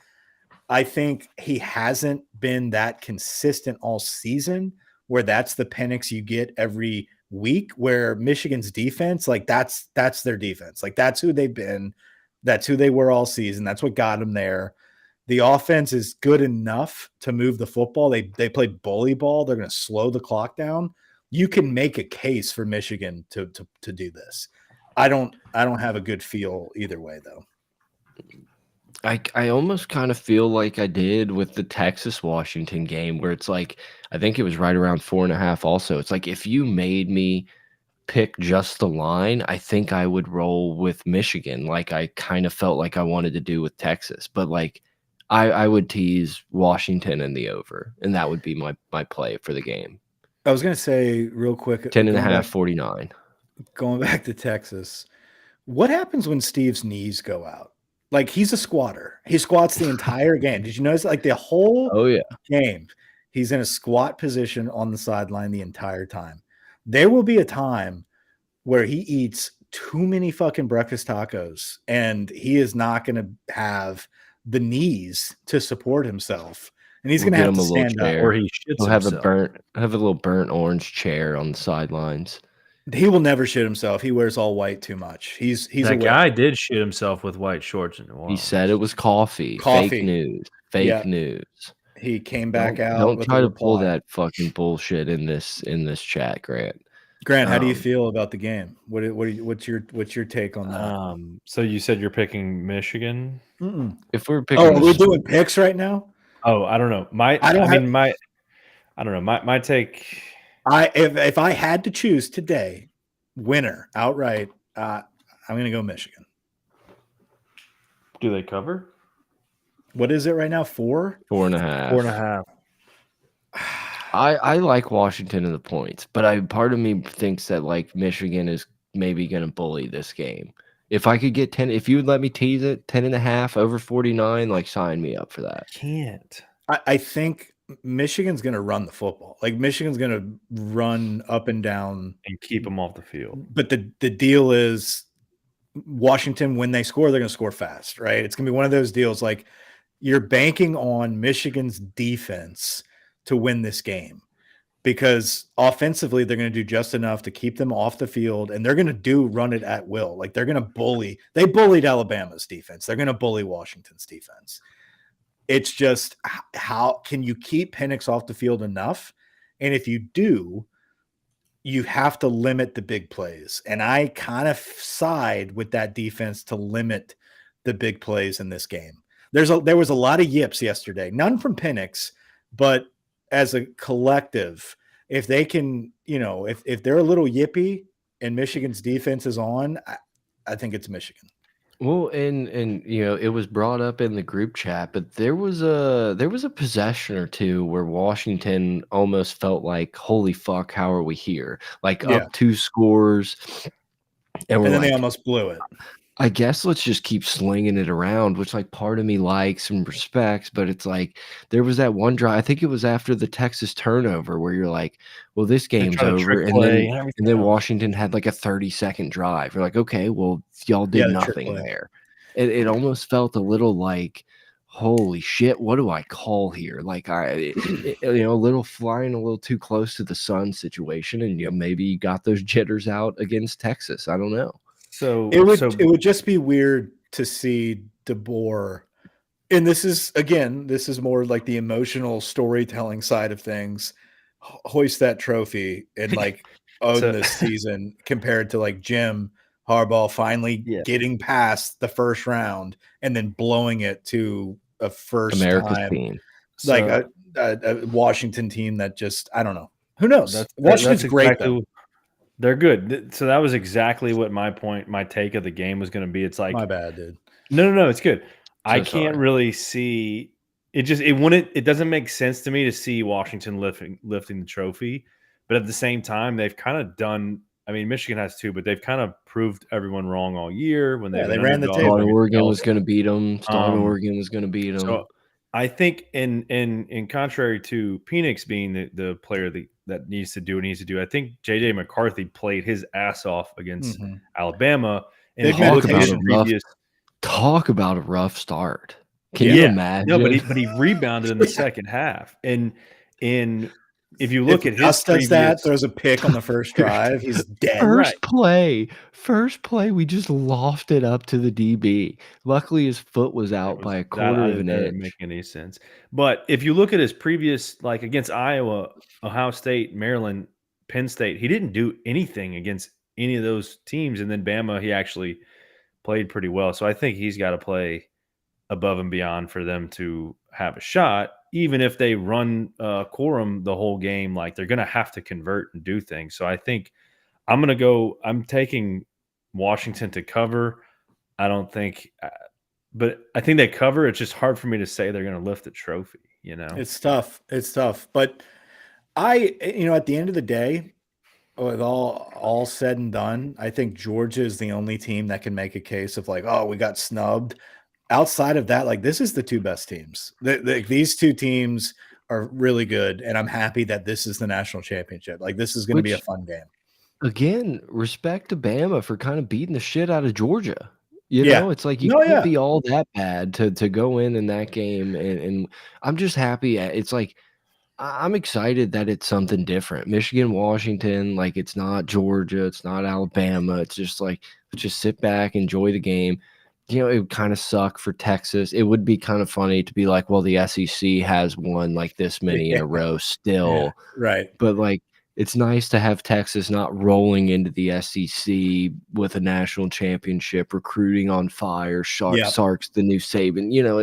I think he hasn't been that consistent all season where that's the Penix you get every week, where Michigan's defense, like that's their defense. Like that's who they've been. That's who they were all season. That's what got them there. The offense is good enough to move the football. They play bully ball. They're going to slow the clock down. You can make a case for Michigan to do this. I don't have a good feel either way, though. I almost kind of feel like I did with the Texas-Washington game, where it's like, I think it was right around 4.5 also. It's like, if you made me pick just the line, I think I would roll with Michigan, like I kind of felt like I wanted to do with Texas. But like I would tease Washington in the over, and that would be my play for the game. I was going to say real quick, 10.5, 49. Going back to Texas, what happens when Steve's knees go out? Like, he's a squatter. He squats the entire game. Did you notice? Like the whole game, he's in a squat position on the sideline the entire time. There will be a time where he eats too many fucking breakfast tacos, and he is not going to have the knees to support himself, and he's going to have to stand up, or he shits He'll have a little burnt orange chair on the sidelines. He will never shit himself. He wears all white too much. He's that guy did shit himself with white shorts and he said it was coffee. Fake news. Fake news. He came back out. Don't try to pull that fucking bullshit in this chat, Grant. Grant, how do you feel about the game? What's your take on that? So you said you're picking Michigan. If we're picking, are we doing picks right now? Oh, I don't know. My take. If I had to choose today, winner outright, I'm going to go Michigan. Do they cover? What is it right now? 4? 4.5. 4.5. I like Washington in the points, but part of me thinks that like Michigan is maybe going to bully this game. If I could get 10, if you would let me tease it, 10.5 over 49, like sign me up for that. Can't. I think Michigan's going to run the football. Like Michigan's going to run up and down and keep them off the field. But the deal is Washington, when they score, they're going to score fast, right? It's going to be one of those deals like you're banking on Michigan's defense to win this game, because offensively they're going to do just enough to keep them off the field, and they're going to run it at will. Like they're going to bully. They bullied Alabama's defense. They're going to bully Washington's defense. It's just, how can you keep Penix off the field enough? And if you do, you have to limit the big plays. And I kind of side with that defense to limit the big plays in this game. There was a lot of yips yesterday, none from Penix, but as a collective, if they can, if they're a little yippy and Michigan's defense is on, I think it's Michigan. Well, and it was brought up in the group chat, but there was a possession or two where Washington almost felt like, holy fuck, how are we here? Like up 2 scores, and then they almost blew it. I guess let's just keep slinging it around, which like part of me likes and respects, but it's like there was that one drive, I think it was after the Texas turnover, where you're like, well, this game's over, and then Washington had like a 30-second drive. You're like, okay, well, y'all did nothing there. It almost felt a little like, holy shit, what do I call here? Like a little flying a little too close to the sun situation, and maybe you got those jitters out against Texas. I don't know. So it would just be weird to see DeBoer, and this is more like the emotional storytelling side of things, hoist that trophy and like own this season, compared to like Jim Harbaugh finally getting past the first round and then blowing it to a first America's time team, like a Washington team that just, I don't know, who knows. Washington's great though. They're good. So that was exactly what my take of the game was going to be. It's like, my bad, dude. No, it's good. I can't really see it. It doesn't make sense to me to see Washington lifting the trophy, but at the same time, they've kind of done. I mean, Michigan has too, but they've kind of proved everyone wrong all year when they ran the table. Oregon was going to beat them. Oregon was going to beat them. So I think, in contrary to Penix being the player that needs to do what he needs to do, I think J.J. McCarthy played his ass off against Alabama. And talk about a rough start. Can you imagine? No, but he rebounded in the second half. And if you look at his Gus does that, previous, throws a pick on the first drive, he's dead. First play, we just lofted up to the DB. Luckily, his foot was out by a quarter of an that didn't inch. make any sense. But if you look at his previous, like against Iowa, Ohio State, Maryland, Penn State, he didn't do anything against any of those teams. And then Bama, he actually played pretty well. So I think he's got to play above and beyond for them to have a shot. Even if they run Corum the whole game, like they're going to have to convert and do things. So I think I'm taking Washington to cover. I don't think, but I think they cover. It's just hard for me to say they're going to lift the trophy, you know? It's tough. But at the end of the day, with all said and done, I think Georgia is the only team that can make a case of like, oh, we got snubbed. Outside of that, like this is the two best teams. These two teams are really good, and I'm happy that this is the national championship. Like this is going to be a fun game. Again, respect to Bama for kind of beating the shit out of Georgia. You know, it's like you can't be all that bad to go in that game, and I'm just happy. It's like I'm excited that it's something different. Michigan, Washington, like it's not Georgia, it's not Alabama. It's just like just sit back, enjoy the game. You know, it would kind of suck for Texas. It would be kind of funny to be like, well, the SEC has won like this many in a row still. Yeah, right. But like, it's nice to have Texas not rolling into the SEC with a national championship, recruiting on fire. Sark's the new Saban. You know,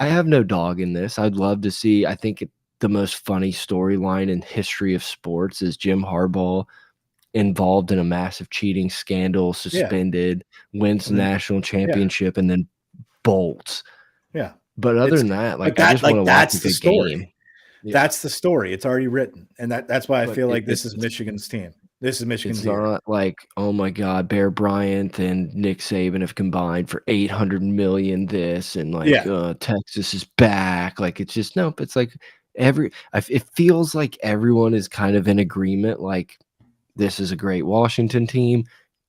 I have no dog in this. I'd love to see. I think the most funny storyline in history of sports is Jim Harbaugh involved in a massive cheating scandal, suspended, wins the national championship, and then bolts. Yeah. But other than that, like I just want to watch a good game. Yeah. That's the story. It's already written. And that's why I feel like this is Michigan's team. This is Michigan's team. It's not like, oh my God, Bear Bryant and Nick Saban have combined for $800 million this, and like Texas is back. Like it's just nope. It's like it feels like everyone is kind of in agreement, like this is a great Washington team.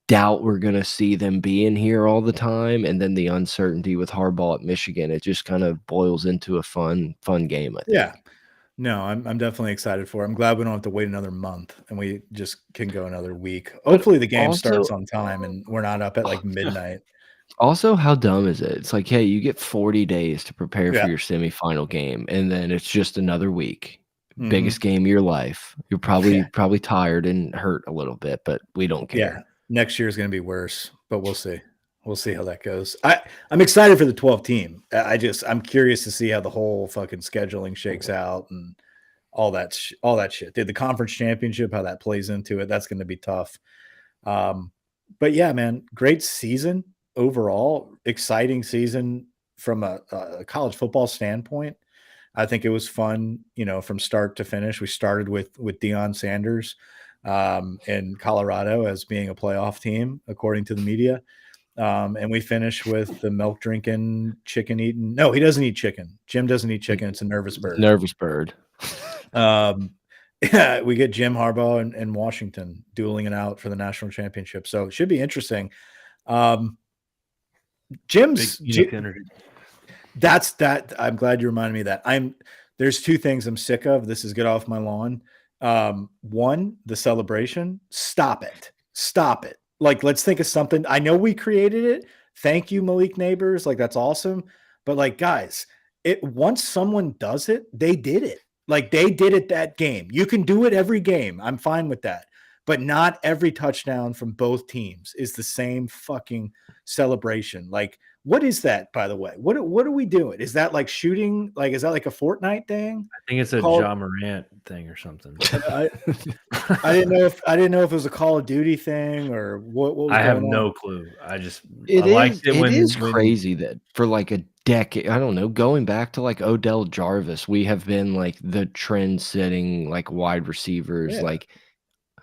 Doubt we're going to see them being here all the time. And then the uncertainty with Harbaugh at Michigan, it just kind of boils into a fun game, I think. Yeah. No, I'm definitely excited for it. I'm glad we don't have to wait another month and we just can go another week. Hopefully the game starts on time and we're not up at like midnight. Also, how dumb is it? It's like, hey, you get 40 days to prepare for your semifinal game, and then it's just another week. Biggest game of your life. You're probably tired and hurt a little bit, but we don't care. Yeah, next year is going to be worse, but we'll see. We'll see how that goes. I'm excited for the 12 team. I'm curious to see how the whole fucking scheduling shakes out and all that shit. Dude, the conference championship, how that plays into it, that's going to be tough. But yeah, man, great season overall. Exciting season from a college football standpoint. I think it was fun, from start to finish. We started with Deion Sanders in Colorado as being a playoff team, according to the media. And we finished with the milk drinking, chicken eating. No, he doesn't eat chicken. Jim doesn't eat chicken. It's a nervous bird. Nervous bird. Yeah, we get Jim Harbaugh and Washington dueling it out for the national championship. So it should be interesting. Jim's energy. That's that. I'm glad you reminded me of that. There's two things I'm sick of. This is get off my lawn. One, the celebration. Stop it. Like, let's think of something. I know we created it. Thank you, Malik Neighbors. Like, that's awesome. But like, guys, once someone does it, they did it. Like they did it that game. You can do it every game. I'm fine with that. But not every touchdown from both teams is the same fucking celebration. Like, what is that, by the way? What are we doing? Is that like shooting? Like, is that like a Fortnite thing? I think it's a Ja Morant thing or something. I didn't know if it was a Call of Duty thing or what was I have going no on. clue. It is crazy that for like a decade, I don't know, going back to like Odell Jarvis, we have been like the trend setting like wide receivers. Yeah. Like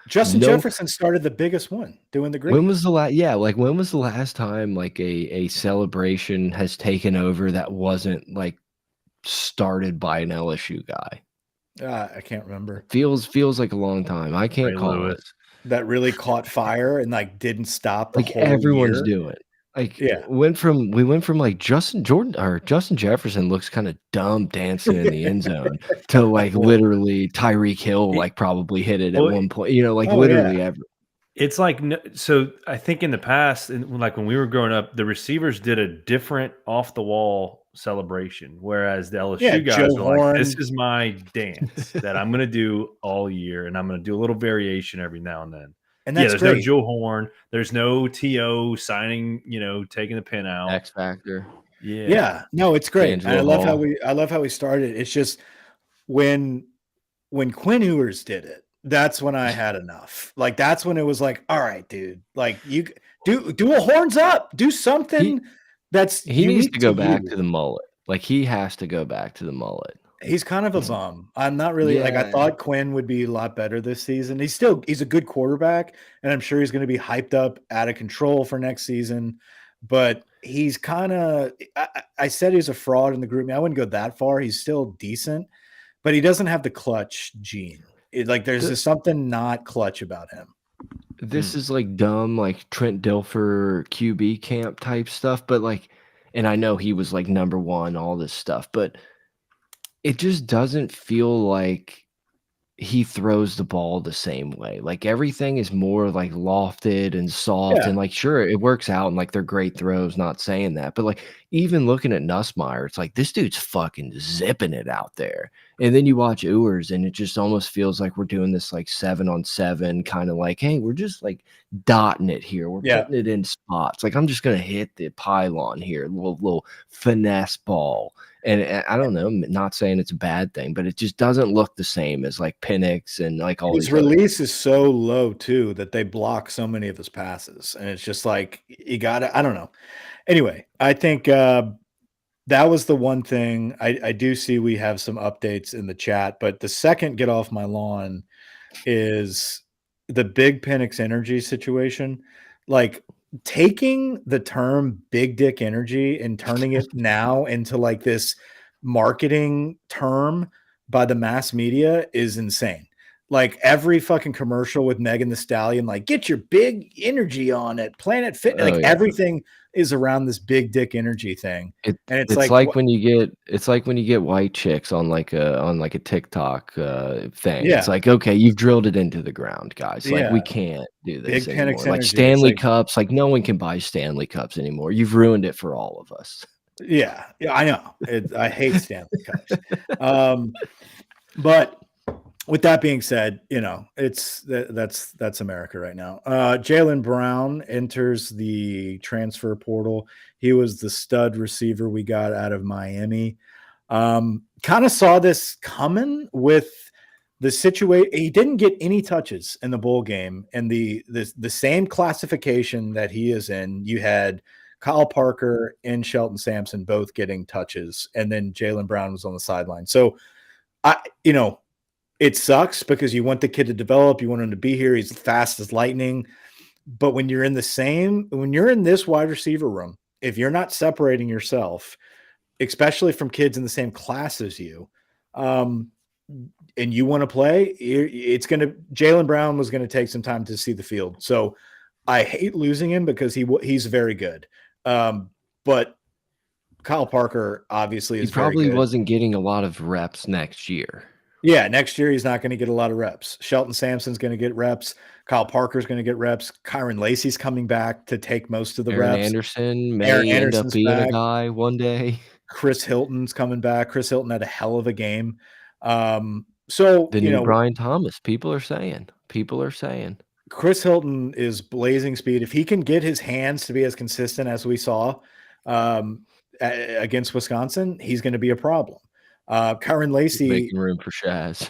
Justin Jefferson started the biggest one doing the great. When was the last time like a celebration has taken over that wasn't like started by an LSU guy? I can't remember. Feels like a long time. I can't call it. That really caught fire and like didn't stop. Like everyone's doing. Like Yeah. we went from like Justin Jefferson looks kind of dumb dancing in the end zone to like literally Tyreek Hill It- like probably hit it at well, one point. You know, like Oh, yeah. literally ever. It's like so. I think in the past, like when we were growing up, the receivers did a different off the wall celebration, whereas the LSU Yeah, guys Joe were like, "This Horn. is my dance that I'm going to do all year, and I'm going to do a little variation every now and then." And Yeah, that's there's no great. Joe Horn. There's no To signing. Taking the pin out. X Factor. Yeah, no, it's great. And I D'Angelo love how Hall. we started. It's just when Quinn Ewers did it, that's when I had enough. Like that's when it was like, all right, dude, like you do a horns up, do something that's He needs to unique go to back you. to the mullet. Like he has to go back to the mullet. He's kind of a bum. I'm not really like I Yeah. thought Quinn would be a lot better this season. He's a good quarterback, and I'm sure he's going to be hyped up out of control for next season. But he's kind of I said he's a fraud in the group. I wouldn't go that far. He's still decent, but he doesn't have the clutch gene. Like there's just something not clutch about him. This is like dumb, like Trent Dilfer QB camp type stuff, but like, and I know he was like number one, all this stuff, but it just doesn't feel like he throws the ball the same way. Like everything is more like lofted and soft, Yeah. and like sure it works out and like they're great throws, not saying that, but like even looking at Nussmeier, it's like this dude's fucking zipping it out there. And then you watch Ewers and it just almost feels like we're doing this like 7-on-7 kind of like, hey, we're just like dotting it here. We're Yeah. putting it in spots. Like I'm just gonna hit the pylon here, little finesse ball. And I don't know, not saying it's a bad thing, but it just doesn't look the same as like Penix and like all His these other release is so low too that they block so many of his passes, and it's just like you got to. I don't know. Anyway, I think that was the one thing. I do see we have some updates in the chat, but the second get off my lawn is the big Penix energy situation. Like taking the term big dick energy and turning it now into like this marketing term by the mass media is insane. Like every fucking commercial with Megan the Stallion, like get your big energy on at Planet Fit. Oh, Like yeah. everything is around this big dick energy thing. And It's like when you get white chicks on like a TikTok thing. Yeah. It's like, okay, you've drilled it into the ground, guys. Like we Yeah. can't do Big this Penix anymore. Like energy. It's Stanley like- Cups, like no one can buy Stanley Cups anymore. You've ruined it for all of us. Yeah, I know. I hate Stanley Cups. But with that being said, that's America right now. Jaylen Brown enters the transfer portal. He was the stud receiver we got out of Miami. Kind of saw this coming with the situation. He didn't get any touches in the bowl game, and the same classification that he is in. You had Kyle Parker and Shelton Sampson both getting touches, and then Jaylen Brown was on the sideline. So, it sucks because you want the kid to develop. You want him to be here. He's fast as lightning. But when you're in this wide receiver room, if you're not separating yourself, especially from kids in the same class as you, and you want to play, Jaylen Brown was going to take some time to see the field. So I hate losing him because he's very good. But Kyle Parker obviously is He probably very good. wasn't getting a lot of reps next year. Yeah, next year he's not going to get a lot of reps. Shelton Sampson's going to get reps. Kyle Parker's going to get reps. Kyron Lacey's coming back to take most of the Aaron reps. Anderson may Aaron end up Anderson's being back. a guy one day. Chris Hilton's coming back. Chris Hilton had a hell of a game. So The new Brian Thomas, people are saying. Chris Hilton is blazing speed. If he can get his hands to be as consistent as we saw against Wisconsin, he's going to be a problem. Kyron Lacey making room for Shaz.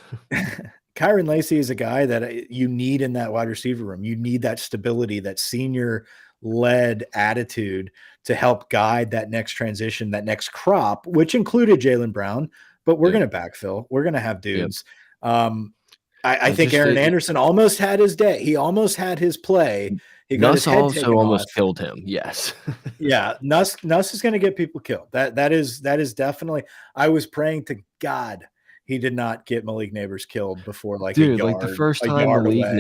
Kyron Lacey is a guy that you need in that wide receiver room. You need that stability, that senior led attitude to help guide that next transition, that next crop, which included Jaylen Brown, but we're going to backfill. We're going to have dudes. I think Aaron Anderson almost had his day. He almost had his play. He got his head also almost off. killed him. Yes. Yeah. Nuss is going to get people killed. That is definitely, I was praying to God he did not get Malik Neighbors killed before like Dude, a like the yard, first a time yard Malik away.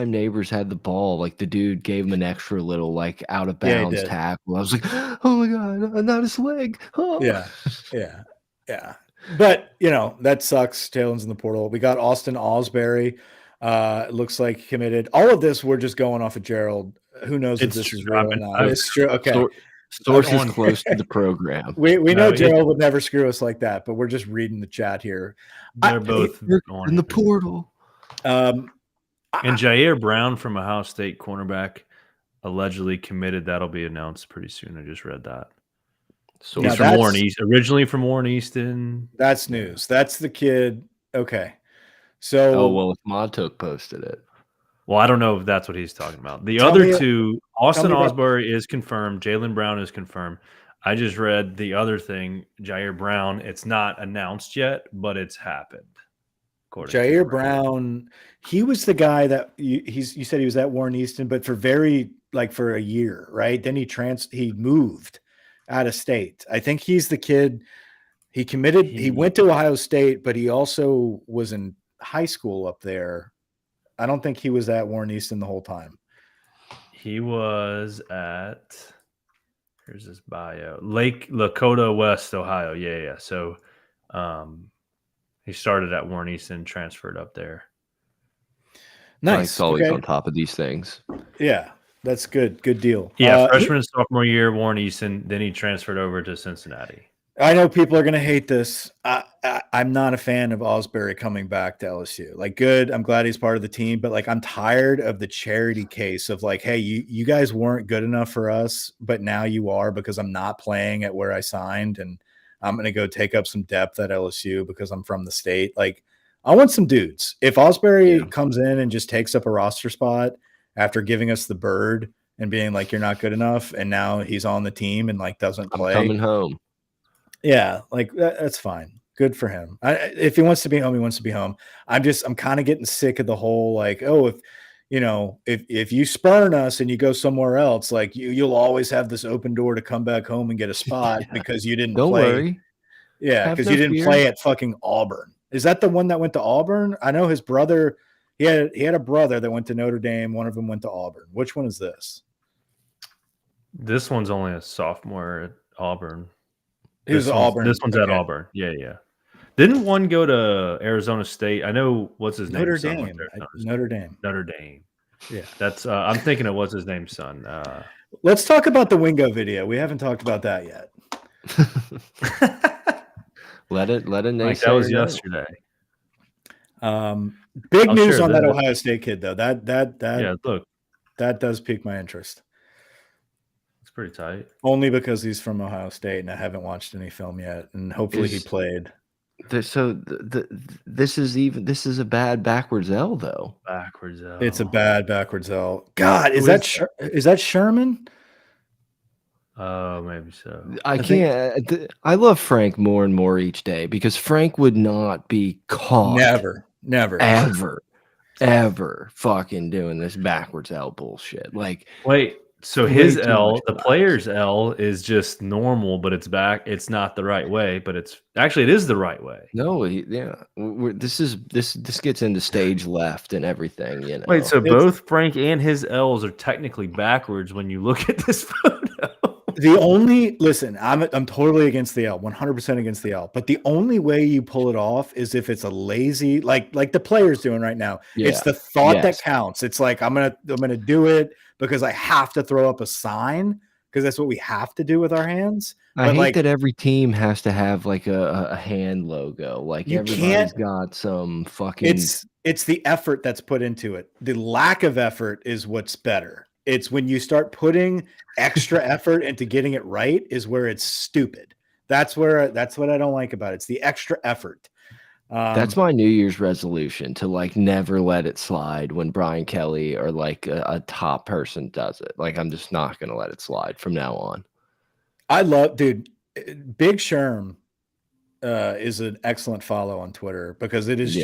Neighbors had the ball, like the dude gave him an extra little like out of Yeah, he bounds did. tackle. I was like, oh my god, not his leg. Oh. Yeah. But that sucks. Jalen's in the portal. We got Austin Osbury. It looks like committed. All of this, we're just going off of Gerald. Who knows if this is real or not? It's true. Okay. Sources close to the program. We know Gerald would never screw us like that, but we're just reading the chat here. They're both in the portal. And Jair Brown from Ohio State cornerback allegedly committed. That'll be announced pretty soon. I just read that. So he's from Warren East, originally from Warren Easton. That's news. That's the kid. Okay. So if Montauk posted it. Well, I don't know if that's what he's talking about. The other two, Austin Osbury is confirmed. Jalen Brown is confirmed. I just read the other thing, Jair Brown. It's not announced yet, but it's happened. Jair Brown, he was the guy that you said he was at Warren Easton, but for a year, right? Then he moved out of state. I think he's the kid. He committed. He went to Ohio State, but he also was in high school up there. I don't think he was at Warren Easton the whole time. He was at, here's his bio, Lake Lakota West, Ohio. Yeah. So he started at Warren Easton, transferred up there. Nice. Frank's always on top of these things. Yeah, that's good. Good deal. Yeah, freshman and sophomore year, Warren Easton. Then he transferred over to Cincinnati. I know people are going to hate this. I'm not a fan of Osbury coming back to LSU. Like, good. I'm glad he's part of the team, but like, I'm tired of the charity case of like, hey, you guys weren't good enough for us, but now you are because I'm not playing at where I signed, and I'm going to go take up some depth at LSU because I'm from the state. Like, I want some dudes. If Osbury comes in and just takes up a roster spot after giving us the bird and being like, you're not good enough, and now he's on the team and like doesn't play. I'm coming home. Yeah, like that's fine. Good for him. If he wants to be home, he wants to be home. I'm kind of getting sick of the whole like, oh, if you spurn us and you go somewhere else, like you'll always have this open door to come back home and get a spot because you didn't Don't play. Worry. Yeah, because you didn't play at fucking Auburn. Is that the one that went to Auburn? I know his brother. He had a brother that went to Notre Dame. One of them went to Auburn. Which one is this? This one's only a sophomore at Auburn. This one's at Auburn. Yeah. Didn't one go to Arizona State? I know what's his name. Notre Dame. Notre Dame. Yeah. That's I'm thinking of what's his name's son. Let's talk about the Wingo video. We haven't talked about that yet. Let it like that was yesterday. Big news on that Ohio State kid though. That does pique my interest. It's pretty tight. Only because he's from Ohio State and I haven't watched any film yet, and hopefully he played. This is a bad backwards L though. Backwards L. It's a bad backwards L. God, is that Sherman? Oh, maybe so. I love Frank more and more each day because Frank would not be caught. Never, ever fucking doing this backwards L bullshit. Like, wait. So his L, the player's L, is just normal, but it's back. It's not the right way, but it is the right way. No, this gets into stage left and everything. You know. Wait, so both Frank and his L's are technically backwards when you look at this photo. I'm totally against the L, 100% against the L. But the only way you pull it off is if it's a lazy, like the player's doing right now. Yeah. It's the thought that counts. It's like I'm gonna do it because I have to throw up a sign because that's what we have to do with our hands. I hate that every team has to have like a hand logo. Like everybody's got some fucking. It's the effort that's put into it. The lack of effort is what's better. It's when you start putting extra effort into getting it right is where it's stupid. That's what I don't like about it. It's the extra effort. That's my New Year's resolution, to like never let it slide when Brian Kelly or like a top person does it. Like I'm just not going to let it slide from now on. Dude, Big Sherm is an excellent follow on Twitter because it is he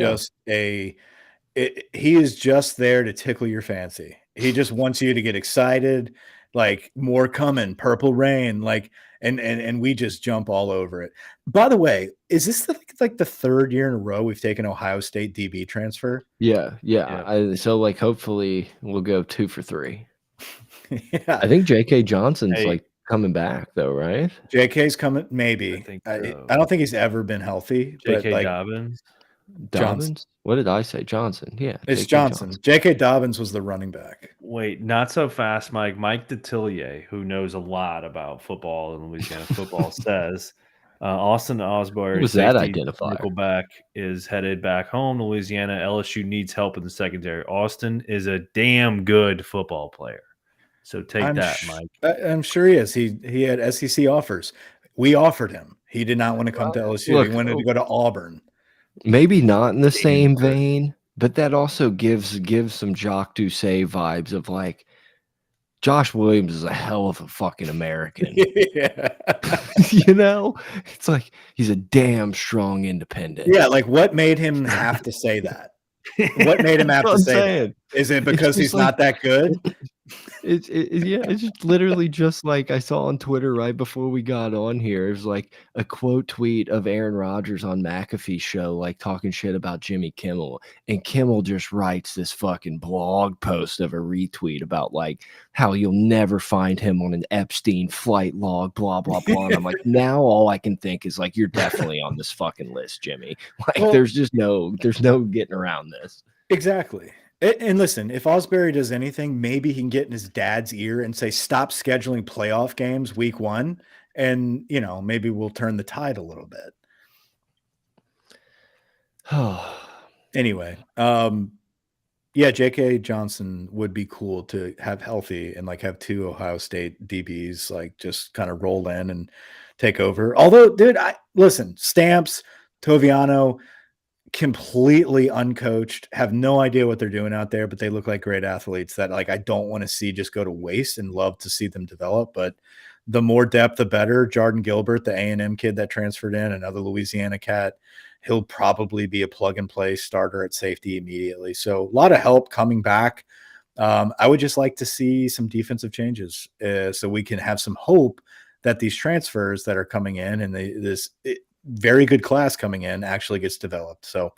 is just there to tickle your fancy. He just wants you to get excited. like more coming, purple rain, like, and we just jump all over it. By the way, is this like the third year in a row we've taken Ohio State DB transfer? Yeah, yeah. Yeah. So like hopefully we'll go 2 for 3. Yeah, I think J.K. Johnson's Hey. like coming back though, right? JK's coming, maybe. I think I so. don't think he's ever been healthy, but J.K. like Dobbins. Johnson. Dobbins? What did I say? Johnson. Yeah, It's J.K. Johnson. JK Dobbins was the running back. Wait, not so fast, Mike. Mike Detillier, who knows a lot about football and Louisiana football, says Austin Osbury, What was that safety identifier? nickelback, is headed back home to Louisiana. LSU needs help in the secondary. Austin is a damn good football player. So take that, Mike. I'm sure he is. He had SEC offers. We offered him. He did not want to come to LSU. Look, he wanted to go to Auburn. Maybe not in the Damn same good. vein, but that also gives some Jacques Doucet vibes of like Josh Williams is a hell of a fucking American. Yeah. You know? It's like he's a damn strong independent. Yeah, like what made him have to say that? What made him have That's to what I'm say that? saying. Is it because just he's like- not that good? Yeah, it's just literally just like I saw on Twitter right before we got on here. It was like a quote tweet of Aaron Rodgers on McAfee's show, like talking shit about Jimmy Kimmel. And Kimmel just writes this fucking blog post of a retweet about like how you'll never find him on an Epstein flight log, blah, blah, blah. And I'm like, now all I can think is like, you're definitely on this fucking list, Jimmy. Like Well- there's no getting around this. Exactly. And listen, if Osbury does anything, maybe he can get in his dad's ear and say, stop scheduling playoff games week 1. And, you know, maybe we'll turn the tide a little bit. Anyway, yeah, J.K. Johnson would be cool to have healthy and like have 2 Ohio State DBs like just kind of roll in and take over. Although, dude, listen, Stamps, Toviano, completely uncoached, have no idea what they're doing out there, but they look like great athletes that like I don't want to see just go to waste and love to see them develop. But the more depth, the better. Jordan Gilbert, the A&M kid that transferred in, another Louisiana cat, he'll probably be a plug and play starter at safety immediately. So a lot of help coming back. I would just like to see some defensive changes so we can have some hope that these transfers that are coming in and this very good class coming in actually gets developed. So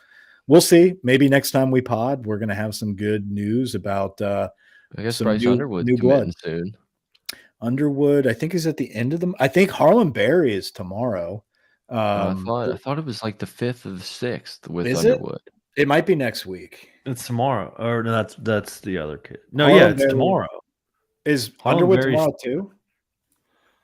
we'll see. Maybe next time we pod, we're going to have some good news about I guess some Bryce Underwood's new blood. committing soon. Underwood, I think, is at the end of I think Harlem Berry is tomorrow. I thought it was like the 5th or the 6th with Is it? Underwood. It might be next week. It's tomorrow. Or no, that's the other kid. No, Harlem yeah, it's Berry. tomorrow. Is Harlem Underwood Berry's- tomorrow too?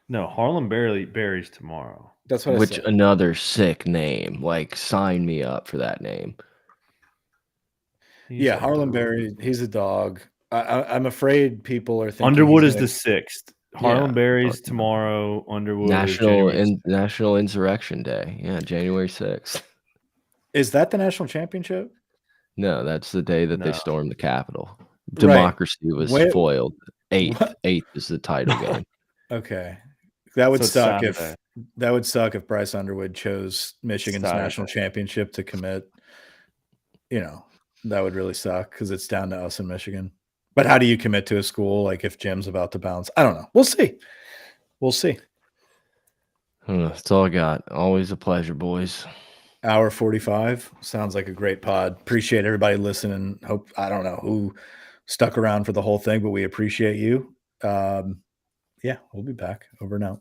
No, Harlem Berry's tomorrow. That's what I Which said. another sick name. Like sign me up for that name. He's Yeah, a Harlem dog. Berry. He's a dog. I'm afraid people are thinking Underwood he's is the gonna- 6th. Harlem Yeah. Berry's tomorrow. Underwood is National January 6th. National Insurrection Day. Yeah, January 6th. Is that the national championship? No, that's the day that they No. stormed the Capitol. Right. Democracy was Wait- foiled. Eighth What? is the title game. Okay. That would So it's suck if Saturday. Bryce Underwood chose Michigan's national Saturday. championship to commit. You know, that would really suck because it's down to us in Michigan. But how do you commit to a school like if Jim's about to bounce? I don't know. We'll see. We'll see. That's all I got. Always a pleasure, boys. Hour 45 sounds like a great pod. Appreciate everybody listening. Hope I don't know who stuck around for the whole thing, but we appreciate you. Yeah, we'll be back. Over and out.